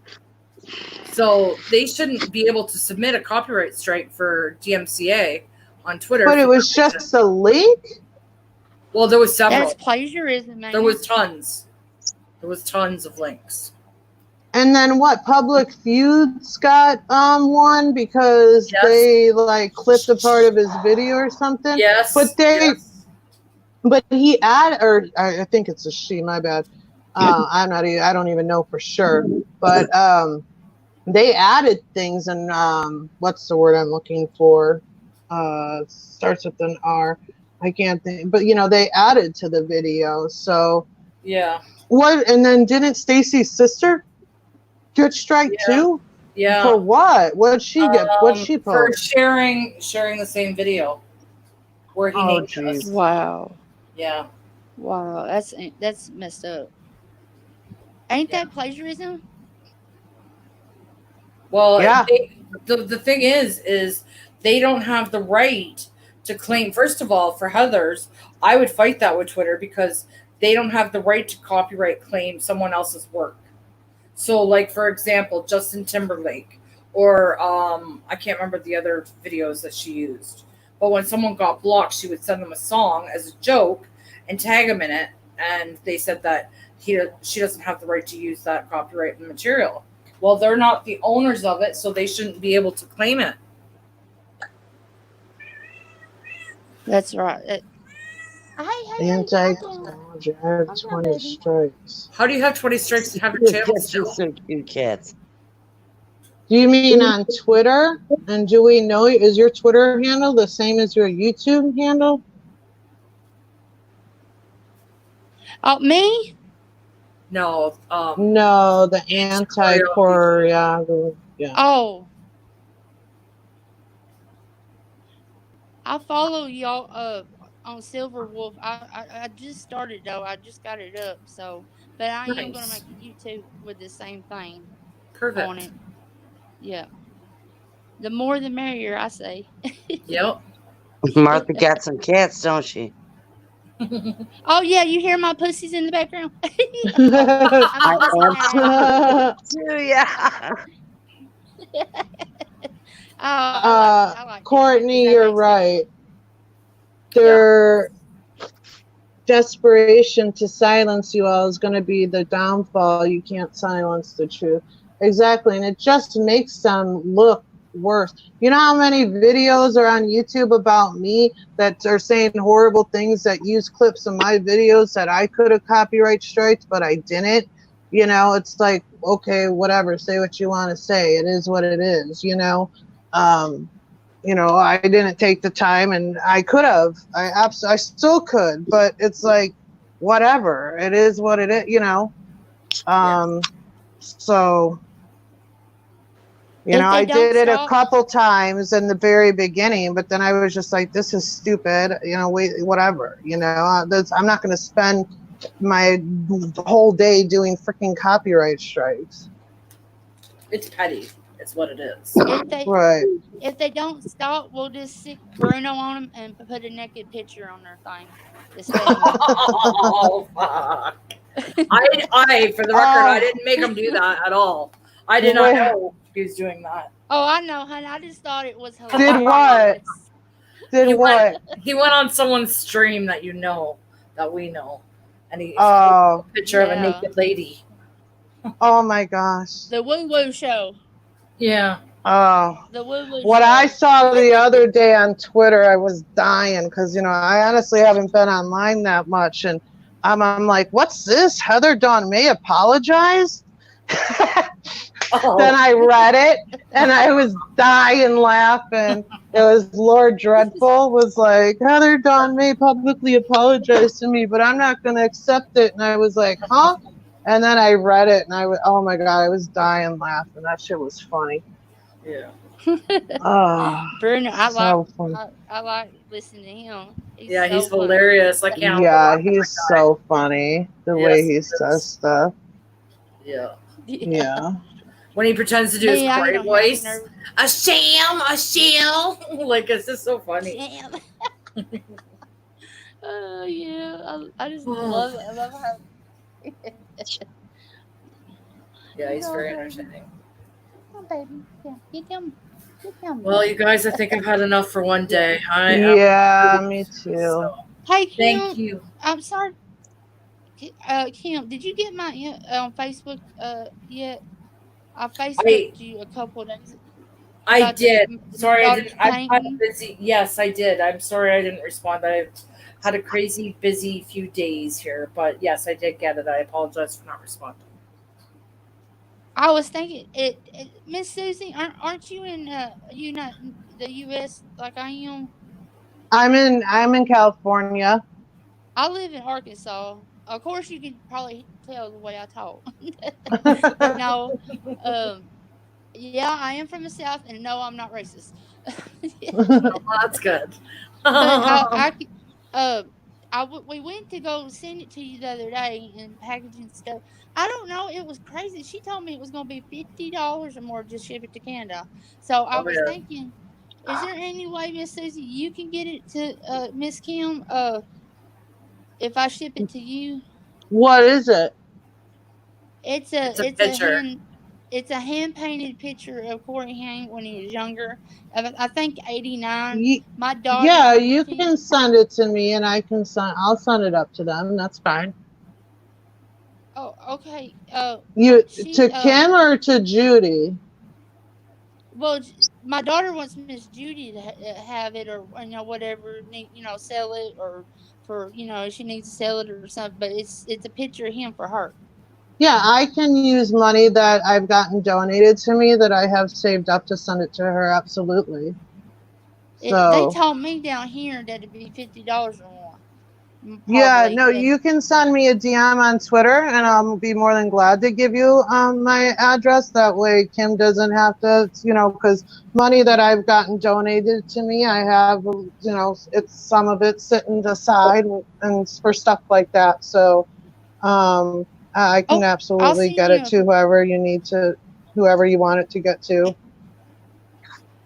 So they shouldn't be able to submit a copyright strike for DMCA on Twitter. But it was just a link? Well, there was several. That's plagiarism, man. There was tons. There was tons of links. And then what? Public Feuds got one because Yes. they like clipped a part of his video or something. Yes. But they, yes. but he I think it's a she. My bad. I'm not. I don't even know for sure. But they added things, and what's the word I'm looking for? Starts with an R. I can't think. But they added to the video. So Yeah. what? And then didn't Stacy's sister get strike too? Yeah. For what? What'd she get? What'd she For post? sharing the same video where he Oh, named jeez. us. Wow. Yeah. Wow. That's messed up. Ain't that plagiarism? Well, Yeah. the thing is they don't have the right to claim. First of all, for Heathers, I would fight that with Twitter because they don't have the right to copyright claim someone else's work. So, like, for example, Justin Timberlake, or I can't remember the other videos that she used. But when someone got blocked, she would send them a song as a joke and tag him in it, and they said that she doesn't have the right to use that copyright material. Well, they're not the owners of it, so they shouldn't be able to claim it. That's right. Hey, Anti-technology. I have 20 strikes. How do you have 20 strikes and have your channel Cats are still? so cute, cats. Do you mean on Twitter? And do we know, is your Twitter handle the same as your YouTube handle? Oh, me? No. No, the anti-Korea. Yeah. Oh. I follow y'all on Silver Wolf. I just started though. I just got it up. So, but I am gonna Nice. make a YouTube with the same thing Perfect. on it. Yeah. The more the merrier, I say. Yep. Martha got some cats, don't she? Oh yeah, you hear my pussies in the background? I I'm Too, yeah. I like Courtney, that you're makes right. Their desperation to silence you all is going to be the downfall. You can't silence the truth. Exactly. And it just makes them look worse. You know how many videos are on YouTube about me that are saying horrible things that use clips of my videos that I could have copyright striked, but I didn't? It's like, okay, whatever, say what you want to say. It is what it is, I didn't take the time, and I could have. I still could, but it's like, whatever. It is what it is, So, I did it a couple times in the very beginning, but then I was just like, this is stupid. Whatever. I'm not going to spend my whole day doing freaking copyright strikes. It's petty. It's what it is. Right. If they don't stop, we'll just stick Bruno on them and put a naked picture on their thing. Oh, fuck. I, for the record, I didn't make him do that at all. I did not know he was doing that. Oh, I know, honey. I just thought it was hilarious. Did what? Did what? He went on someone's stream that that we know, and he took Oh. a picture of a Yeah. naked lady. Oh my gosh. The Woo Woo Show. Oh. The Woo Woo What Show. I saw the other day on Twitter, I was dying because, I honestly haven't been online that much. And I'm like, what's this? Heather Dawn May apologized? Oh. Then I read it and I was dying laughing. It was Lord Dreadful was like, Heather Dawn May publicly apologized to me, but I'm not going to accept it. And I was like, huh? And then I read it and oh my God, I was dying laughing. That shit was funny. Yeah. Oh, Bruno, so funny. I like listening to him. He's Yeah, so he's funny. hilarious. I can't. Yeah, he's so funny. The way he Yes, says stuff. Yeah. Yeah. When he pretends to do his Me, I great don't have voice, nerve. a shell. Like, it's just so funny. Damn. Oh yeah, I just love it. I love how. Yeah, he's very entertaining. Oh, baby, yeah, get down. Well, you guys, I think I've had enough for one day. Yeah, me too. So, Hey, Kim. thank you. I'm sorry. Kim, did you get my on Facebook yet? I Facebooked you a couple of days. I about did. the Sorry, I daughter's didn't. I'm kind painting. of busy. Yes, I did. I'm sorry I didn't respond. I've had a crazy busy few days here, but yes, I did get it. I apologize for not responding. I was thinking, Miss Susie, aren't you in the U.S. like I am? I'm in California. I live in Arkansas. Of course, you can probably tell the way I talk. No, yeah, I am from the South, and no, I'm not racist. Well, that's good. We went to go send it to you the other day and packaging stuff. I don't know. It was crazy. She told me it was going to be $50 or more to ship it to Canada. So I was yeah. thinking, is there any way, Miss Susie, you can get it to Miss Kim if I ship it to you? What is it? It's a picture. It's a hand painted picture of Corey Haim when he was younger. I think 89. Ye- My daughter. Yeah, you 15. can send it to me and I'll send it up to them. That's fine. Oh, okay. To Kim or to Judy? Well, my daughter wants Miss Judy to have it, or whatever, sell it, or for she needs to sell it or something. But it's a picture of him for her. Yeah, I can use money that I've gotten donated to me that I have saved up to send it to her. Absolutely. They So told me down here that it'd be $50 or more. yeah, Probably, no, but- you can send me a DM on Twitter, and I'll be more than glad to give you my address. That way, Kim doesn't have to, because money that I've gotten donated to me, I have, it's some of it sitting aside and for stuff like that. So, I can absolutely send get you it to whoever you want it to get to.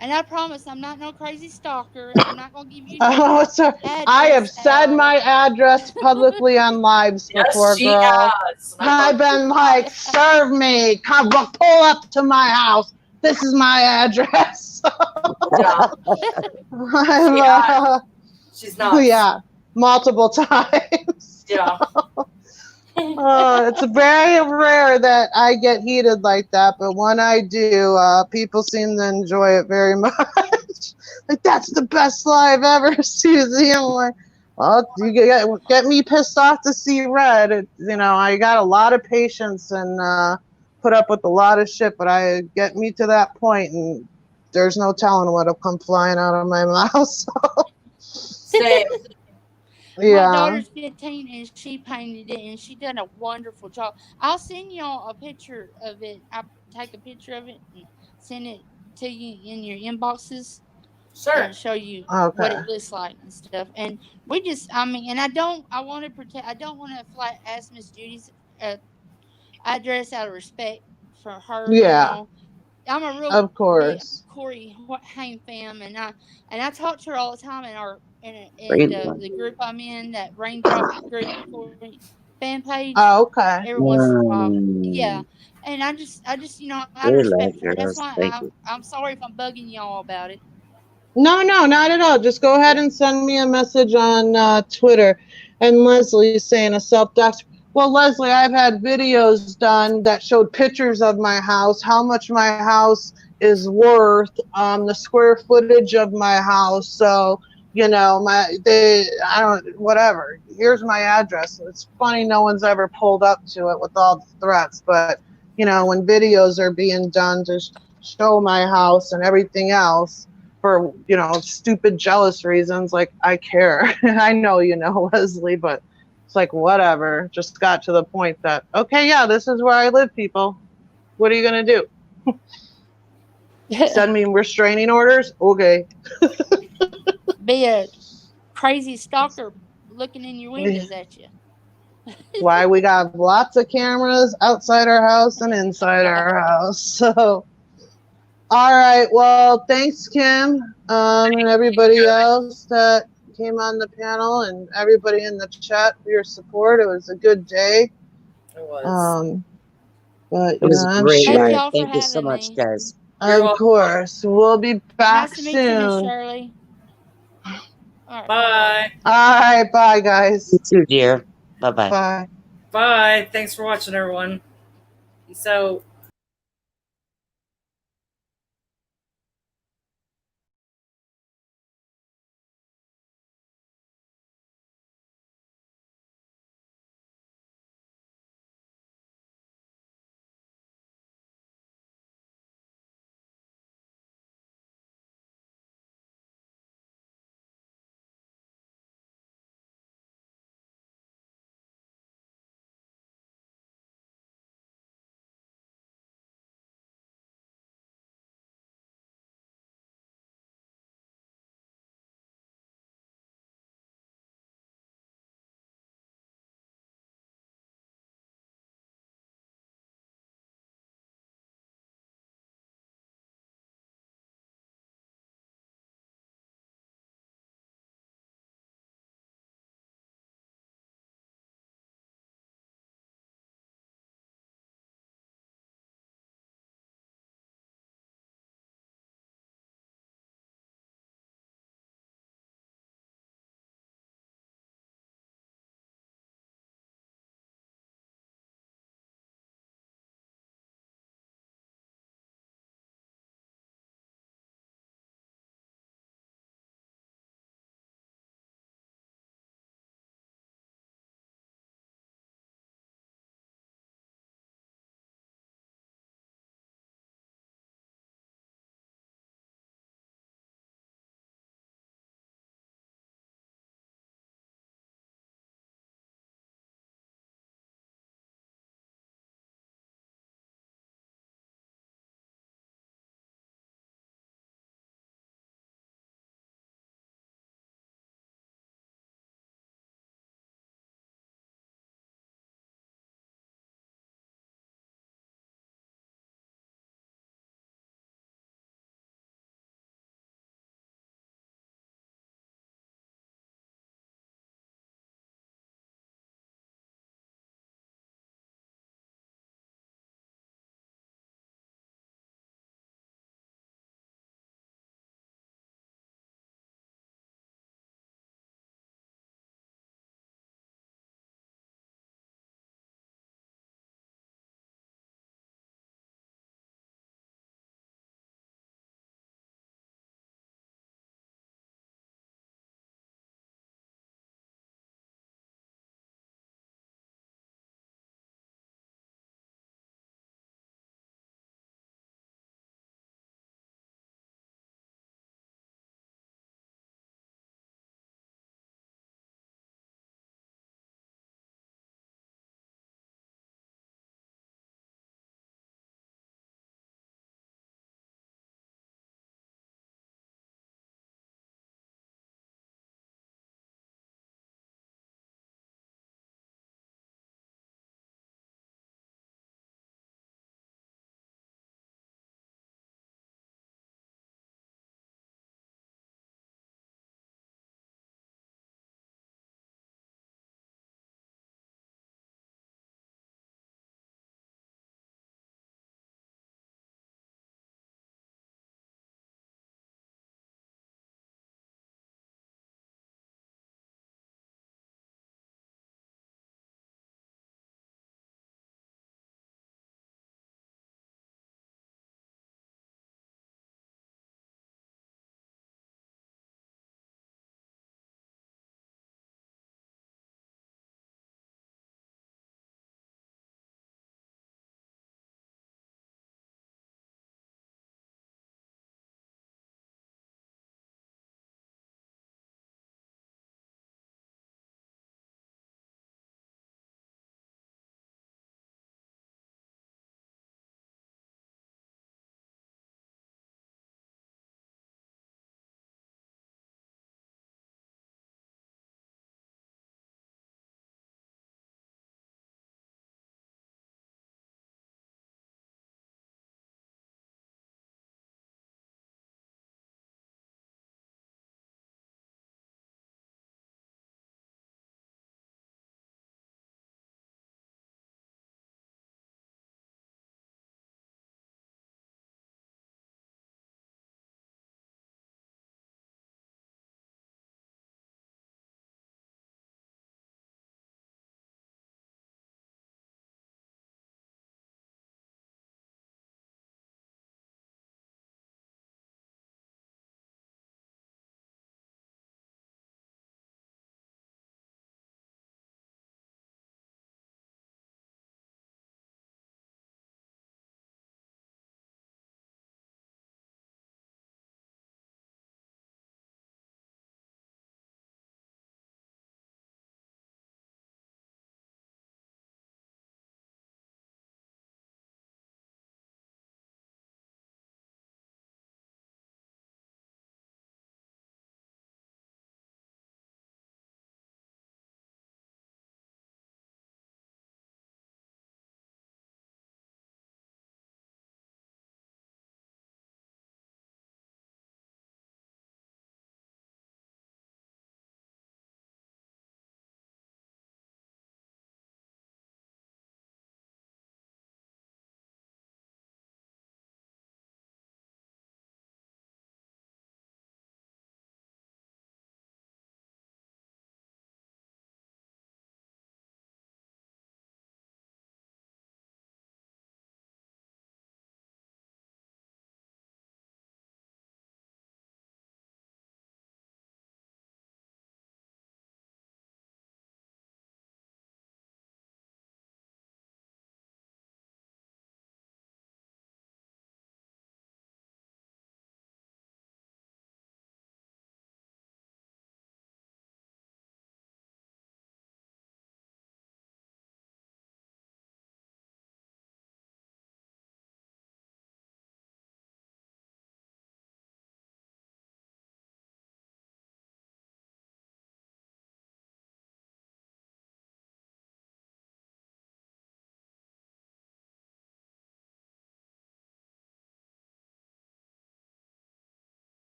And I promise I'm not no crazy stalker. I'm not gonna give you. Oh, sir. I have said my address publicly on lives before, Yes, she girl. has. I've been like, serve me, come pull up to my house. This is my address. Yeah, she's not. Yeah, multiple times. Yeah. It's very rare that I get heated like that, but when I do, people seem to enjoy it very much. Like, that's the best live ever, Susie. I'm like, well, you get me pissed off to see red. I got a lot of patience and put up with a lot of shit, but I get me to that point, and there's no telling what'll come flying out of my mouth. So. Same. Yeah. My daughter's 15 and she painted it and she done a wonderful job. I'll send y'all a picture of it. I'll take a picture of it and send it to you in your inboxes. Sure. And show you what it looks like and stuff. And we just, and I want to protect, I don't want to flat ask Miss Judy's address out of respect for her. Yeah. I'm a real Of course. big Corey Haim fan, and I talk to her all the time in the group I'm in, that Raindrop group. fan page Oh, okay. every once in a while. Yeah. And I just, out of We love respect for her, that's girls. why Thank you. I'm sorry if I'm bugging y'all about it. No, not at all. Just go ahead and send me a message on Twitter. And Leslie's saying a self-dox. Well, Leslie, I've had videos done that showed pictures of my house, how much my house is worth, the square footage of my house. So, whatever. Here's my address. It's funny no one's ever pulled up to it with all the threats, but when videos are being done to show my house and everything else for, stupid jealous reasons, like I care. I know, Leslie, but it's like, whatever. Just got to the point that, okay, yeah, this is where I live, people. What are you going to do? Send me restraining orders? Okay. Be a crazy stalker looking in your windows at you. Why we got lots of cameras outside our house and inside our house. So, all right. Well, thanks, Kim, and everybody else that came on the panel and everybody in the chat for your support. It was a good day. It was. But It was a I'm great Thank sure. night. y'all for Thank you so having much, me. guys. You're Of welcome. course, we'll be back Nice to meet you, Miss soon. Shirley. All right, Bye. All right, bye, guys. You too, dear. Bye bye. Bye. Bye. Thanks for watching, everyone. Peace out.